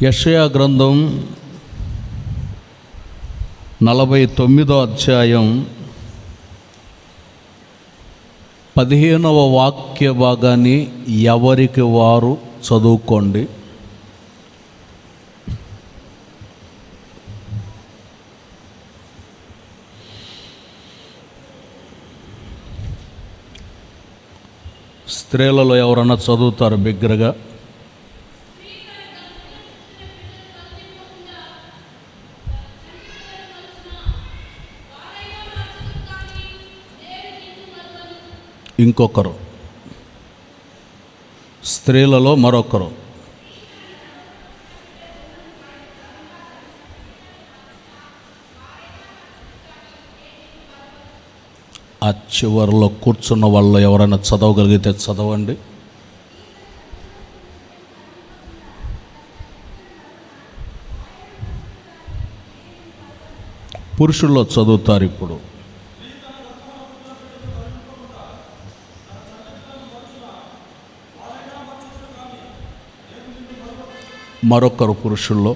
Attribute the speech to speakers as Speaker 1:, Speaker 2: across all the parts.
Speaker 1: యెషయా గ్రంథం 49వ అధ్యాయం 15వ వాక్య భాగాన్ని ఎవరికి వారు చదువుకోండి. స్త్రీలలో ఎవరన్నా చదువుతారు బిగ్గరగా? ఇంకొకరు, స్త్రీలలో మరొకరు. ఆ చివరిలో కూర్చున్న వాళ్ళు ఎవరైనా చదవగలిగితే చదవండి. పురుషుల్లో చదువుతారు ఇప్పుడు. మరొకరు పురుషుల్లో.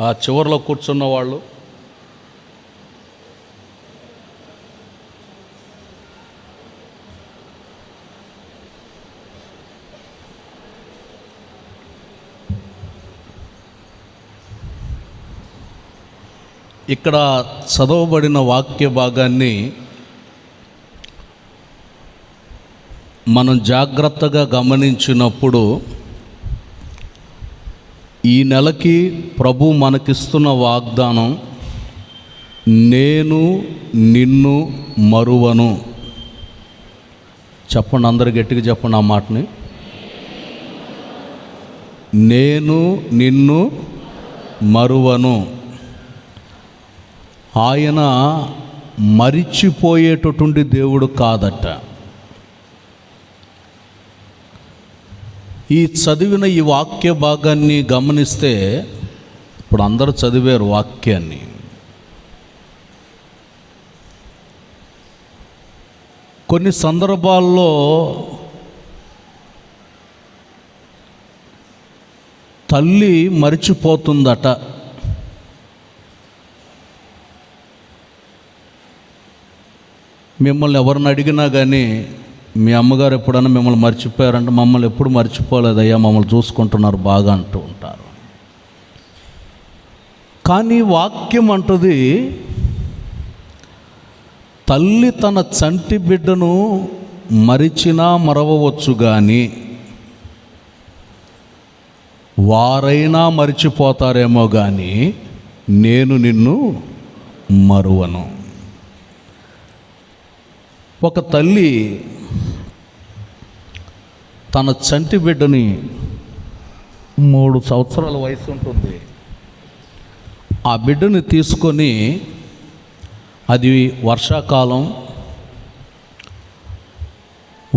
Speaker 1: ఆ చివరిలో కూర్చున్న వాళ్ళు ఇక్కడ చదవబడిన వాక్య భాగాన్ని మనం జాగ్రత్తగా గమనించినప్పుడు ఈ నెలకి ప్రభు మనకిస్తున్న వాగ్దానం, నేను నిన్ను మరువను. చెప్పండి, అందరు గట్టిగా చెప్పండి ఆ మాటని. నేను నిన్ను మరువను. ఆయన మరిచిపోయేటటువంటి దేవుడు కాదట. ఈ చదివిన ఈ వాక్య భాగాన్ని గమనిస్తే, ఇప్పుడు అందరూ చదివారు వాక్యాన్ని, కొన్ని సందర్భాల్లో తల్లి మరిచిపోతుందట. మిమ్మల్ని ఎవరిని అడిగినా కానీ, మీ అమ్మగారు ఎప్పుడన్నా మిమ్మల్ని మర్చిపోయారంటే, మమ్మల్ని ఎప్పుడు మర్చిపోలేదయ్యా, మమ్మల్ని చూసుకుంటున్నారు బాగా అంటూ ఉంటారు. కానీ వాక్యం అంటుంది, తల్లి తన చంటి బిడ్డను మరిచినా మరవవచ్చు కానీ వారైనా మరిచిపోతారేమో కానీ నేను నిన్ను మరువను. ఒక తల్లి తన చంటి బిడ్డని 3 సంవత్సరాల వయసు ఉంటుంది, ఆ బిడ్డని తీసుకొని, అది వర్షాకాలం,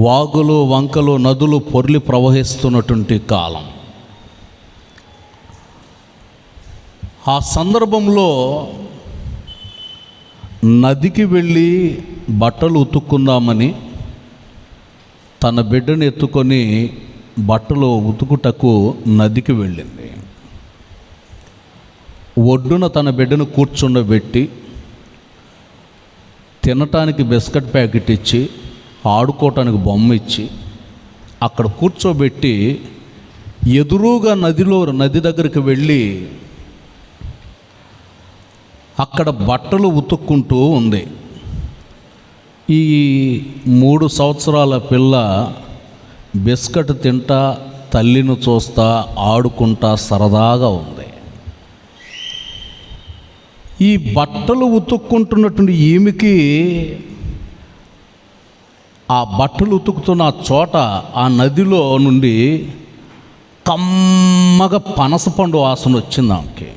Speaker 1: వాగులు వంకలు నదులు పొర్లి ప్రవహిస్తున్నటువంటి కాలం. ఆ సందర్భంలో నదికి వెళ్ళి బట్టలు ఉతుక్కుందామని తన బిడ్డను ఎత్తుకొని బట్టలు ఉతుకుటకు నదికి వెళ్ళింది. ఒడ్డున తన బిడ్డను కూర్చుండబెట్టి తినటానికి బిస్కెట్ ప్యాకెట్ ఇచ్చి, ఆడుకోవటానికి బొమ్మ ఇచ్చి అక్కడ కూర్చోబెట్టి ఎదురుగా నది దగ్గరికి వెళ్ళి అక్కడ బట్టలు ఉతుక్కుంటూ ఉంది. ఈ 3 సంవత్సరాల పిల్ల బిస్కెట్ తింటా, తల్లిని చూస్తా, ఆడుకుంటా సరదాగా ఉంది. ఈ బట్టలు ఉతుక్కుంటున్నటువంటి ఈమెకి ఆ బట్టలు ఉతుకుతున్న చోట, ఆ నదిలో నుండి కమ్మగా పనసపండు వాసన వచ్చింది. ఆమెకి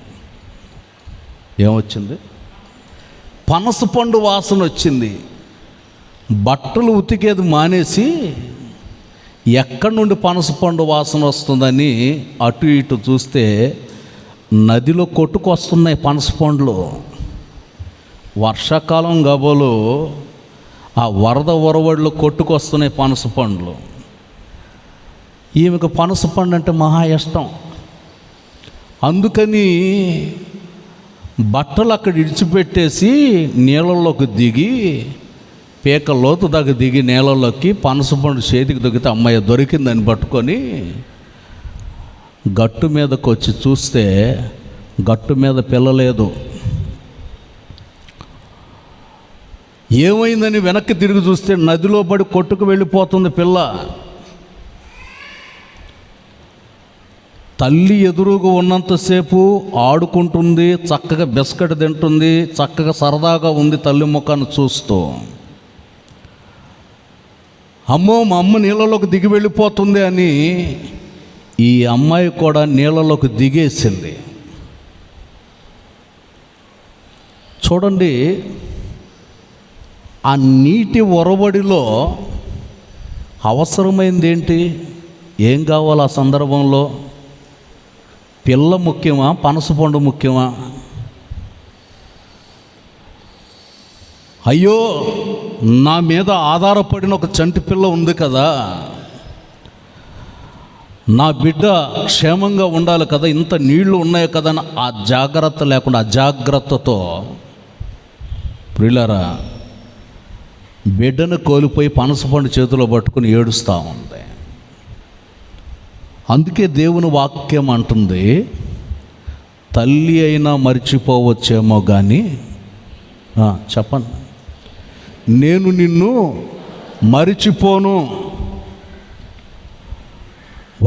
Speaker 1: ఏమొచ్చింది? పనసపండు వాసన వచ్చింది. బట్టలు ఉతికేది మానేసి ఎక్కడి నుండి పనసపండు వాసన వస్తుందని అటు ఇటు చూస్తే నదిలో కొట్టుకొస్తున్నాయి పనస పండ్లు. వర్షాకాలం గబోలు ఆ వరద ఒరవడిలో కొట్టుకొస్తున్నాయి పనస పండ్లు. ఈమెకు పనస పండు అంటే మహా ఇష్టం. అందుకని బట్టలు అక్కడ ఇడిచిపెట్టేసి నీళ్ళల్లోకి దిగి, పీక లోతు దగ్గర దిగి నీళ్ళల్లోకి పనస పండు చేతికి దొరికితే అమ్మాయి దొరికిందని పట్టుకొని గట్టు మీదకి వచ్చి చూస్తే గట్టు మీద పిల్ల లేదు. ఏమైందని వెనక్కి తిరిగి చూస్తే నదిలో పడి కొట్టుకు వెళ్ళిపోతుంది పిల్ల. తల్లి ఎదురుగా ఉన్నంతసేపు ఆడుకుంటుంది, చక్కగా బిస్కెట్ తింటుంది, చక్కగా సరదాగా ఉంది తల్లి ముఖాన్ని చూస్తూ. అమ్మో మా అమ్మ నీళ్ళలోకి దిగి వెళ్ళిపోతుంది అని ఈ అమ్మాయి కూడా నీళ్ళలోకి దిగేసింది. చూడండి, ఆ నీటి ఒరవడిలో అవసరమైంది ఏంటి? ఏం కావాలి ఆ సందర్భంలో? పిల్ల ముఖ్యమా, పనసపండు ముఖ్యమా? అయ్యో, నా మీద ఆధారపడిన ఒక చంటి పిల్ల ఉంది కదా, నా బిడ్డ క్షేమంగా ఉండాలి కదా, ఇంత నీళ్లు ఉన్నాయి కదా అని ఆ జాగ్రత్త లేకుండా అజాగ్రత్తతో ప్రియులారా బిడ్డను కోల్పోయి పనసపండు చేతిలో పట్టుకుని ఏడుస్తూ ఉంది. అందుకే దేవుని వాక్యం అంటుంది, తల్లి అయినా మర్చిపోవచ్చేమో కానీ చెప్పండి, నేను నిన్ను మరిచిపోను.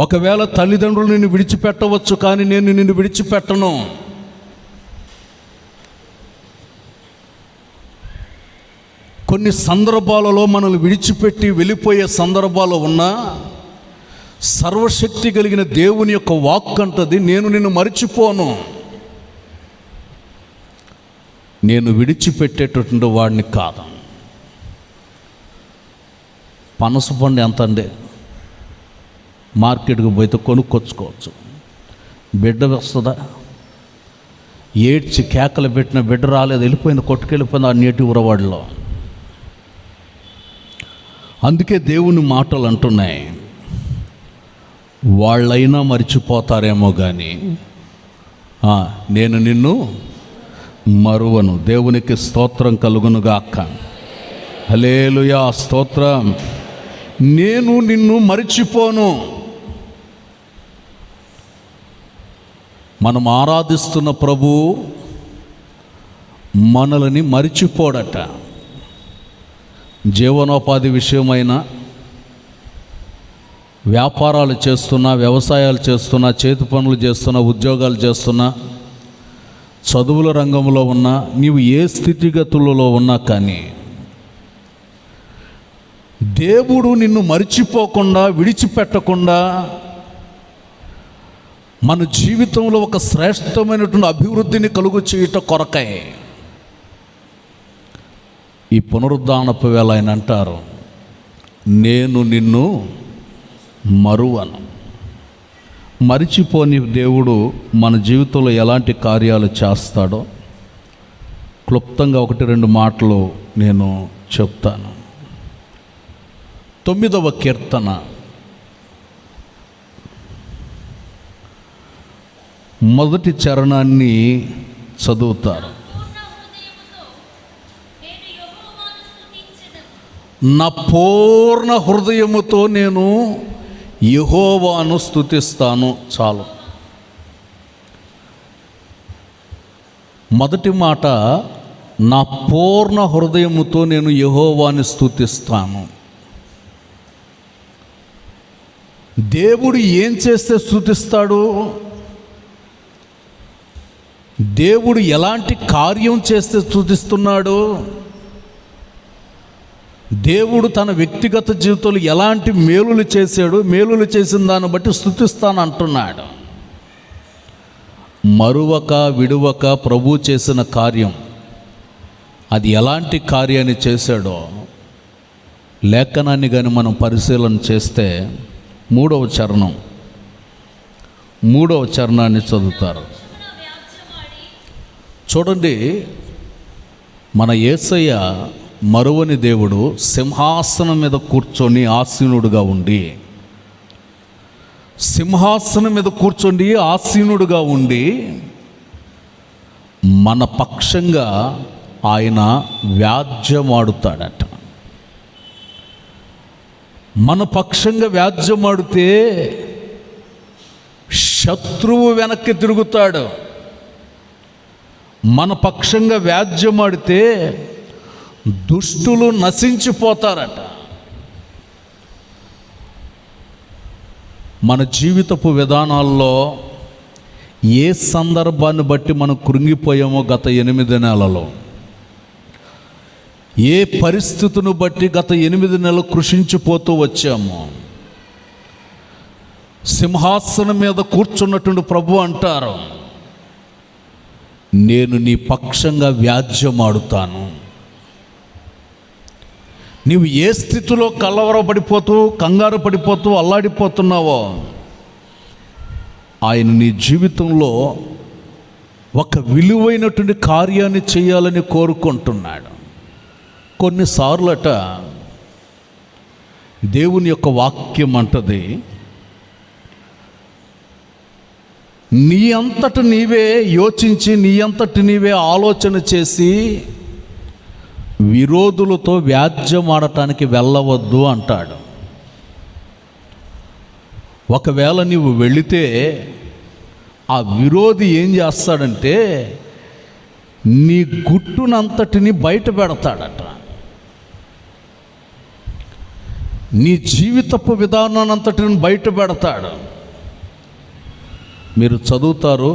Speaker 1: ఒకవేళ తల్లిదండ్రులు నిన్ను విడిచిపెట్టవచ్చు, కానీ నేను నిన్ను విడిచిపెట్టను. కొన్ని సందర్భాలలో మనల్ని విడిచిపెట్టి వెళ్ళిపోయే సందర్భాలు ఉన్నా, సర్వశక్తి కలిగిన దేవుని యొక్క వాక్ అంటది, నేను నిన్ను మరిచిపోను. నేను విడిచిపెట్టేటటువంటి వాడిని కాదు. పనసపండు ఎంత అండి? మార్కెట్కి పోతే కొనుక్కొచ్చుకోవచ్చు. బిడ్డ వస్తుందా? ఏడ్చి కేకలు పెట్టిన బిడ్డ రాలేదు, వెళ్ళిపోయింది, కొట్టుకెళ్ళిపోయింది ఆ నీటి ఉరవాడిలో. అందుకే దేవుని మాటలు అంటున్నాయి, వాళ్ళైనా మర్చిపోతారేమో కానీ నేను నిన్ను మరువను. దేవునికి స్తోత్రం కలుగునుగాక. హల్లెలూయా, స్తోత్రం. నేను నిన్ను మరిచిపోను. మనం ఆరాధిస్తున్న ప్రభు మనల్ని మరిచిపోడట. జీవనోపాధి విషయమైన వ్యాపారాలు చేస్తున్నా, వ్యవసాయాలు చేస్తున్నా, చేతి పనులు చేస్తున్నా, ఉద్యోగాలు చేస్తున్నా, చదువుల రంగంలో ఉన్నా, నీవు ఏ స్థితిగతులలో ఉన్నా కానీ దేవుడు నిన్ను మరిచిపోకుండా, విడిచిపెట్టకుండా మన జీవితంలో ఒక శ్రేష్టమైనటువంటి అభివృద్ధిని కలుగు చేయటం కొరకై ఈ పునరుద్ధానపు వేళ ఆయన అంటారు, నేను నిన్ను మరువను. మరిచిపోని దేవుడు మన జీవితంలో ఎలాంటి కార్యాలు చేస్తాడో క్లుప్తంగా 1-2 మాటలు నేను చెప్తాను. 9వ కీర్తన 1వ చరణాన్ని చదువుతారు. నా పూర్ణ హృదయముతో నేను యెహోవాను స్తుతిస్తాను. చాలు. మొదటి మాట, నా పూర్ణ హృదయముతో నేను యెహోవాను స్తుతిస్తాను. దేవుడు ఏం చేస్తే స్తుతిస్తాడు? దేవుడు ఎలాంటి కార్యం చేస్తే స్తుతిస్తున్నాడు? దేవుడు తన వ్యక్తిగత జీవితంలో ఎలాంటి మేలులు చేశాడు, మేలులు చేసిన దాన్ని బట్టి స్తుతిస్తాను అంటున్నాడు. మరువక విడువక ప్రభు చేసిన కార్యం, అది ఎలాంటి కార్యాన్ని చేశాడో లేఖనాన్ని కానీ మనం పరిశీలన చేస్తే 3వ చరణాన్ని చదువుతారు. చూడండి, మన యేసయ్య మరువని దేవుడు సింహాసనం మీద కూర్చొని ఆసీనుడుగా ఉండి, సింహాసనం మీద కూర్చొని ఆసీనుడుగా ఉండి మన పక్షంగా ఆయన వ్యాజ్యమాడుతాడట. మన పక్షంగా వ్యాజ్యమాడితే శత్రువు వెనక్కి తిరుగుతాడు. మన పక్షంగా వ్యాజ్యమాడితే దుష్టులు నశించిపోతారట. మన జీవితపు విధానాల్లో ఏ సందర్భాన్ని బట్టి మనం కృంగిపోయామో గత 8 నెలలలో, ఏ పరిస్థితిని బట్టి గత 8 నెలలు కృషించిపోతూ వచ్చామో, సింహాసనం మీద కూర్చున్నటువంటి ప్రభు అంటారు, నేను నీ పక్షంగా వ్యాజ్యమాడుతాను. నీవు ఏ స్థితిలో కలవరపడిపోతూ కంగారు పడిపోతూ అల్లాడిపోతున్నావో ఆయన నీ జీవితంలో ఒక విలువైనటువంటి కార్యాన్ని చేయాలని కోరుకుంటున్నాడు. కొన్నిసార్లట దేవుని యొక్క వాక్యం అంటది, నీ అంతట నీవే యోచించి నీ అంతటి నీవే ఆలోచన చేసి విరోధులతో వ్యాజ్యమాడటానికి వెళ్ళవద్దు అంటాడు. ఒకవేళ నీవు వెళితే ఆ విరోధి ఏం చేస్తాడంటే నీ గుట్టునంతటిని బయట పెడతాడట. నీ జీవితపు విధానాన్నంతటిని బయట పెడతాడు. మీరు చదువుతారు,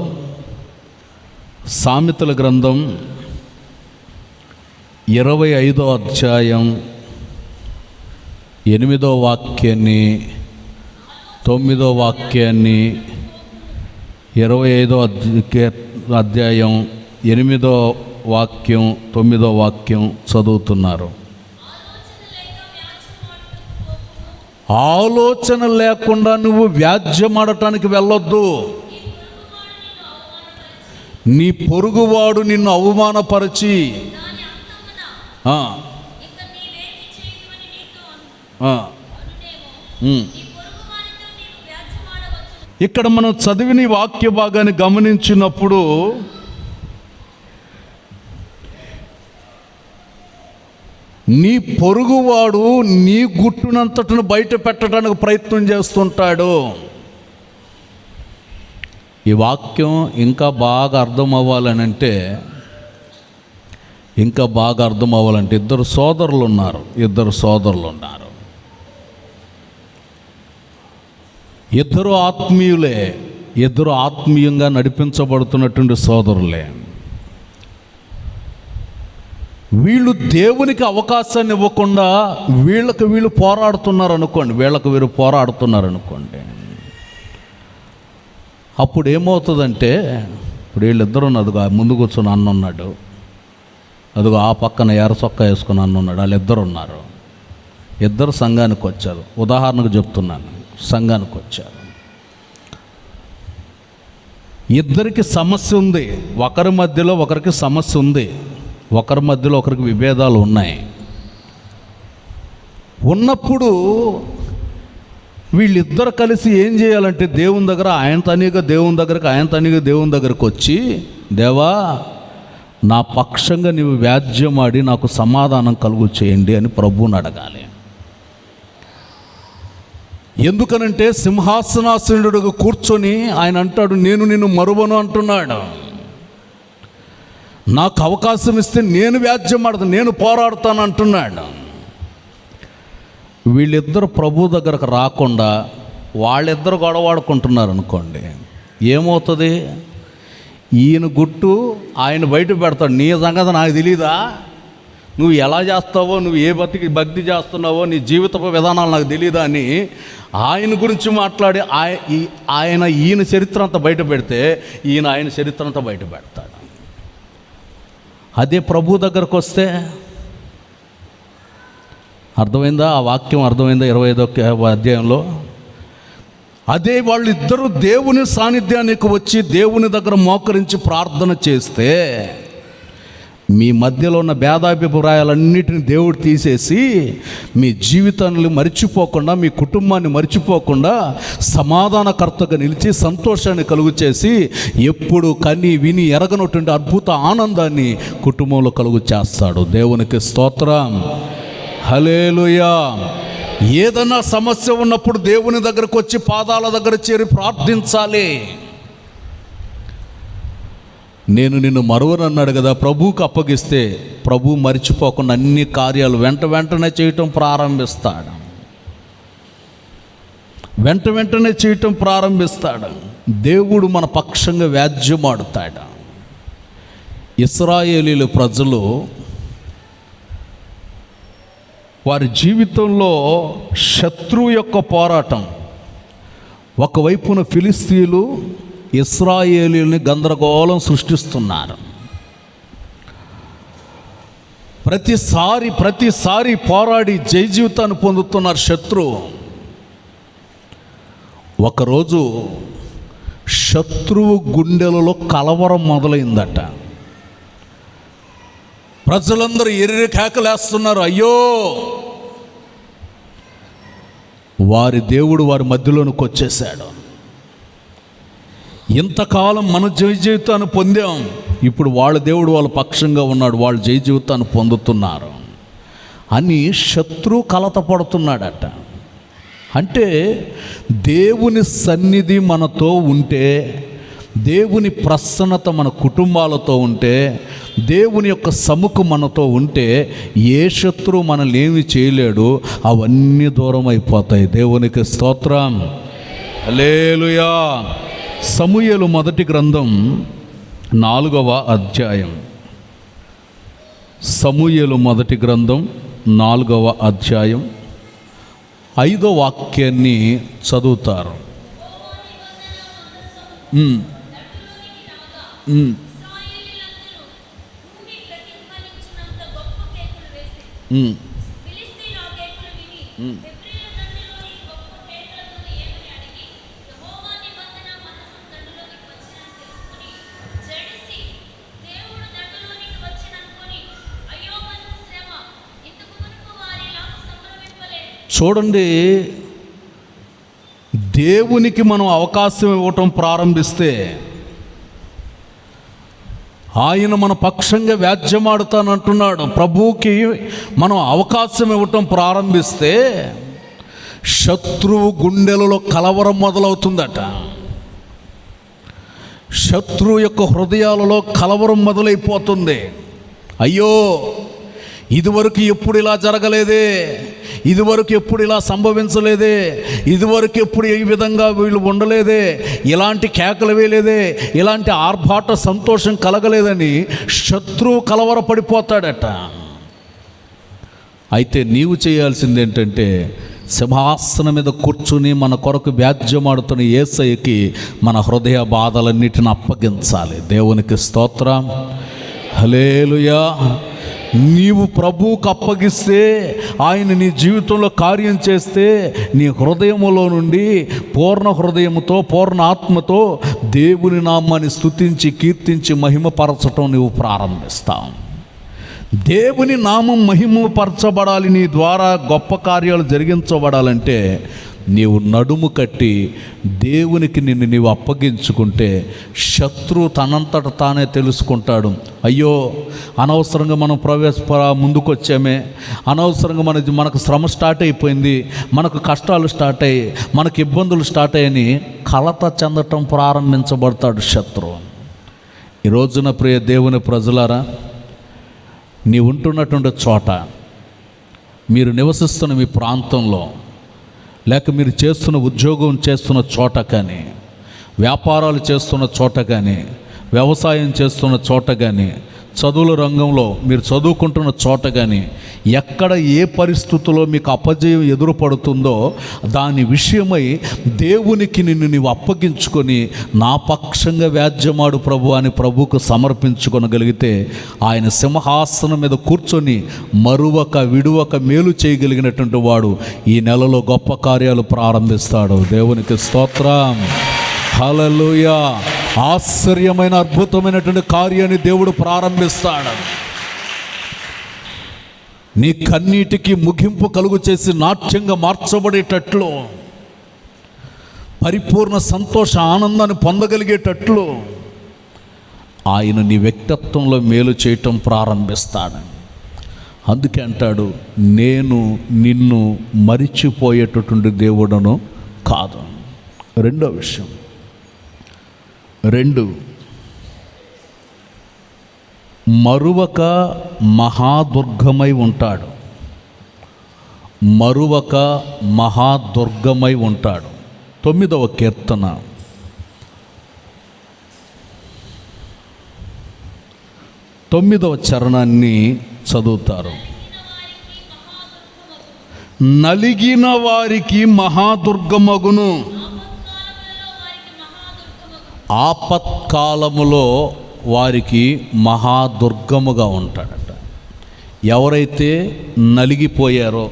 Speaker 1: సామెతల గ్రంథం 25వ అధ్యాయం 8వ వాక్యాన్ని 9వ వాక్యాన్ని 25వ అధ్యాయం 8వ వాక్యం 9వ వాక్యం చదువుతున్నారు. ఆలోచన లేకుండా నువ్వు వ్యాజ్యమాడటానికి వెళ్ళొద్దు. నీ పొరుగువాడు నిన్ను అవమానపరిచి ఇక్కడ మనం చదివిన వాక్య భాగాన్ని గమనించినప్పుడు నీ పొరుగువాడు నీ గుట్టునంతటిని బయట పెట్టడానికి ప్రయత్నం చేస్తుంటాడు. ఈ వాక్యం ఇంకా బాగా అర్థం అవ్వాలంటే ఇద్దరు సోదరులు ఉన్నారు. ఇద్దరు ఆత్మీయులే, ఇద్దరు ఆత్మీయంగా నడిపించబడుతున్నటువంటి సోదరులే. వీళ్ళు దేవునికి అవకాశాన్ని ఇవ్వకుండా వీళ్ళు పోరాడుతున్నారు అనుకోండి. అప్పుడు ఏమవుతుందంటే, ఇప్పుడు వీళ్ళిద్దరు అదిగో ముందు కూర్చొని అన్న ఉన్నాడు, అదిగో ఆ పక్కన ఎర్ర చొక్కా వేసుకుని అన్న ఉన్నాడు, వాళ్ళిద్దరు ఉన్నారు. ఇద్దరు సంఘానికి వచ్చారు. ఉదాహరణకు చెప్తున్నాను, సంఘానికి వచ్చారు. ఇద్దరికి సమస్య ఉంది, ఒకరి మధ్యలో ఒకరికి సమస్య ఉంది, ఒకరి మధ్యలో ఒకరికి విభేదాలు ఉన్నాయి. ఉన్నప్పుడు వీళ్ళిద్దరు కలిసి ఏం చేయాలంటే దేవుని దగ్గర ఆయన తనీగా దేవుని దగ్గరకు వచ్చి, దేవా నా పక్షంగా నీవు వ్యాజ్యమాడి నాకు సమాధానం కలుగు చేయండి అని ప్రభువుని అడగాలి. ఎందుకనంటే సింహాసనాసనుడుగా కూర్చొని ఆయన అంటాడు, నేను నిన్ను మరువను అంటున్నాడు. నాకు అవకాశం ఇస్తే నేను వ్యాజ్యమాడతాను, నేను పోరాడతాను అంటున్నాడు. వీళ్ళిద్దరు ప్రభు దగ్గరకు రాకుండా వాళ్ళిద్దరు గొడవాడుకుంటున్నారు అనుకోండి, ఏమవుతుంది? ఈయన గుట్టు ఆయన బయట పెడతాడు, నీ సంగతి నాకు తెలీదా, నువ్వు ఎలా చేస్తావో, నువ్వు ఏ భక్తి చేస్తున్నావో, నీ జీవితపు విధానాలు నాకు తెలీదా అని ఆయన గురించి మాట్లాడి ఈయన చరిత్ర అంతా బయట పెడితే ఆయన చరిత్ర అంతా బయట పెడతాడు. అదే ప్రభు దగ్గరకు వస్తే అర్థమైందా? ఆ వాక్యం అర్థమైందా? 25వ అధ్యాయంలో అదే వాళ్ళిద్దరూ దేవుని సాన్నిధ్యానికి వచ్చి దేవుని దగ్గర మోకరించి ప్రార్థన చేస్తే మీ మధ్యలో ఉన్న భేదాభిప్రాయాలన్నిటిని దేవుడు తీసేసి మీ జీవితాన్ని మర్చిపోకుండా, మీ కుటుంబాన్ని మర్చిపోకుండా సమాధానకర్తగా నిలిచి సంతోషాన్ని కలుగు చేసి ఎప్పుడు కని విని ఎరగనటువంటి అద్భుత ఆనందాన్ని కుటుంబంలో కలుగు చేస్తాడు. దేవునికి స్తోత్రం, హల్లెలూయా. ఏదైనా సమస్య ఉన్నప్పుడు దేవుని దగ్గరకు వచ్చి పాదాల దగ్గర చేరి ప్రార్థించాలి. నేను నిన్ను మరువనన్నాడు కదా, ప్రభువుకు అప్పగిస్తే ప్రభు మర్చిపోకుండా అన్ని కార్యాలు వెంటనే చేయటం ప్రారంభిస్తాడు. వెంటనే చేయటం ప్రారంభిస్తాడు. దేవుడు మన పక్షంగా వ్యాజ్యమాడుతాడు. ఇశ్రాయేలీయుల ప్రజలు వారి జీవితంలో శత్రువు యొక్క పోరాటం, ఒకవైపున ఫిలిస్తీయులు ఇశ్రాయేలీయుల్ని గందరగోళం సృష్టిస్తున్నారు. ప్రతిసారి పోరాడి జయ జీవితాన్ని పొందుతున్నారు శత్రువు. ఒకరోజు శత్రువు గుండెలలో కలవరం మొదలైందట. ప్రజలందరూ ఎర్రి కేకలేస్తున్నారు, అయ్యో వారి దేవుడు వారి మధ్యలోనికి వచ్చేసాడు. ఇంతకాలం మన జయ జీవితాన్ని పొందాం, ఇప్పుడు వాళ్ళ దేవుడు వాళ్ళ పక్షంగా ఉన్నాడు, వాళ్ళు జయ జీవితాన్ని పొందుతున్నారు అని శత్రువు కలతపడుతున్నాడట. అంటే దేవుని సన్నిధి మనతో ఉంటే, దేవుని ప్రసన్నత మన కుటుంబాలతో ఉంటే, దేవుని యొక్క సముఖం మనతో ఉంటే ఏ శత్రువు మనల్ని ఏమి చేయలేడు. అవన్నీ దూరం అయిపోతాయి. దేవునికి స్తోత్రం, హల్లెలూయా. సమూయేలు మొదటి గ్రంథం 4వ అధ్యాయం. సమూయేలు మొదటి గ్రంథం 4వ అధ్యాయం 5వ వాక్యాన్ని చదువుతారు. చూడండి, దేవునికి మనం అవకాశం ఇవ్వటం ప్రారంభిస్తే, ఆయన మన పక్షంగా వ్యాజ్యమాడుతానంటున్నాడు. ప్రభువుకి మనం అవకాశం ఇవ్వటం ప్రారంభిస్తే శత్రువు గుండెలలో కలవరం మొదలవుతుందట. శత్రువు యొక్క హృదయాలలో కలవరం మొదలైపోతుంది. అయ్యో, ఇదివరకు ఎప్పుడు ఇలా జరగలేదే, ఇదివరకు ఎప్పుడు ఇలా సంభవించలేదే, ఇదివరకు ఎప్పుడు ఈ విధంగా వీళ్ళు ఉండలేదే, ఇలాంటి కేకలు వేయలేదే, ఇలాంటి ఆర్భాట సంతోషం కలగలేదని శత్రువు కలవరపడిపోతాడట. అయితే నీవు చేయాల్సింది ఏంటంటే, సింహాసనం మీద కూర్చుని మన కొరకు వ్యాజ్యమాడుతున్న యేసయ్యకి మన హృదయ బాధలన్నిటిని అప్పగించాలి. దేవునికి స్తోత్రం, హల్లెలూయా. నీవు ప్రభువుకు అప్పగిస్తే, ఆయన నీ జీవితంలో కార్యం చేస్తే, నీ హృదయములో నుండి పూర్ణ హృదయముతో పూర్ణ ఆత్మతో దేవుని నామాన్ని స్తుతించి కీర్తించి మహిమపరచటం నువ్వు ప్రారంభిస్తావు. దేవుని నామం మహిమపరచబడాలి, నీ ద్వారా గొప్ప కార్యాలు జరిగించబడాలంటే నీవు నడుము కట్టి దేవునికి నిన్ను నీవు అప్పగించుకుంటే శత్రువు తనంతట తానే తెలుసుకుంటాడు. అయ్యో, అనవసరంగా మనం ముందుకు వచ్చామే, అనవసరంగా మనకు శ్రమ స్టార్ట్ అయిపోయింది, మనకు కష్టాలు స్టార్ట్ అయ్యి, మనకు ఇబ్బందులు స్టార్ట్ అయ్యని కలత చెందటం ప్రారంభించబడతాడు శత్రువు. ఈ రోజున ప్రియ దేవుని ప్రజలారా, నీ ఉంటున్నటువంటి చోట, మీరు నివసిస్తున్న మీ ప్రాంతంలో, లేక మీరు చేస్తున్న ఉద్యోగం చేస్తున్న చోట కానీ, వ్యాపారాలు చేస్తున్న చోట కానీ, వ్యవసాయం చేస్తున్న చోట కానీ, చదువుల రంగంలో మీరు చదువుకుంటున్న చోట కానీ, ఎక్కడ ఏ పరిస్థితుల్లో మీకు అపజయం ఎదురుపడుతుందో దాని విషయమై దేవునికి నిన్ను నీవు అప్పగించుకొని, నా పక్షంగా వ్యాజ్యమాడు ప్రభు అని ప్రభువుకు సమర్పించుకొనగలిగితే, ఆయన సింహాసనం మీద కూర్చొని మరువక విడువక మేలు చేయగలిగినటువంటి వాడు ఈ నెలలో గొప్ప కార్యాలు ప్రారంభిస్తాడు. దేవునికి స్తోత్రం, హల్లెలూయా. ఆశ్చర్యమైన అద్భుతమైనటువంటి కార్యాన్ని దేవుడు ప్రారంభిస్తాడు. నీ కన్నీటికి ముగింపు కలుగు చేసి నాట్యంగా మార్చబడేటట్లు, పరిపూర్ణ సంతోష ఆనందాన్ని పొందగలిగేటట్లు ఆయన నీ వ్యక్తిత్వంలో మేలు చేయటం ప్రారంభిస్తాడు. అందుకే అంటాడు, నేను నిన్ను మరిచిపోయేటటువంటి దేవుడను కాదు. రెండో విషయం, 2 మరువక మహాదుర్గమై ఉంటాడు. మరువక మహాదుర్గమై ఉంటాడు. 9వ కీర్తన 9వ చరణాన్ని చదువుతారు. నలిగిన వారికి మహాదుర్గమగును, ఆపత్కాలములో వారికి మహాదుర్గముగా ఉంటాడట. ఎవరైతే నలిగిపోయారో,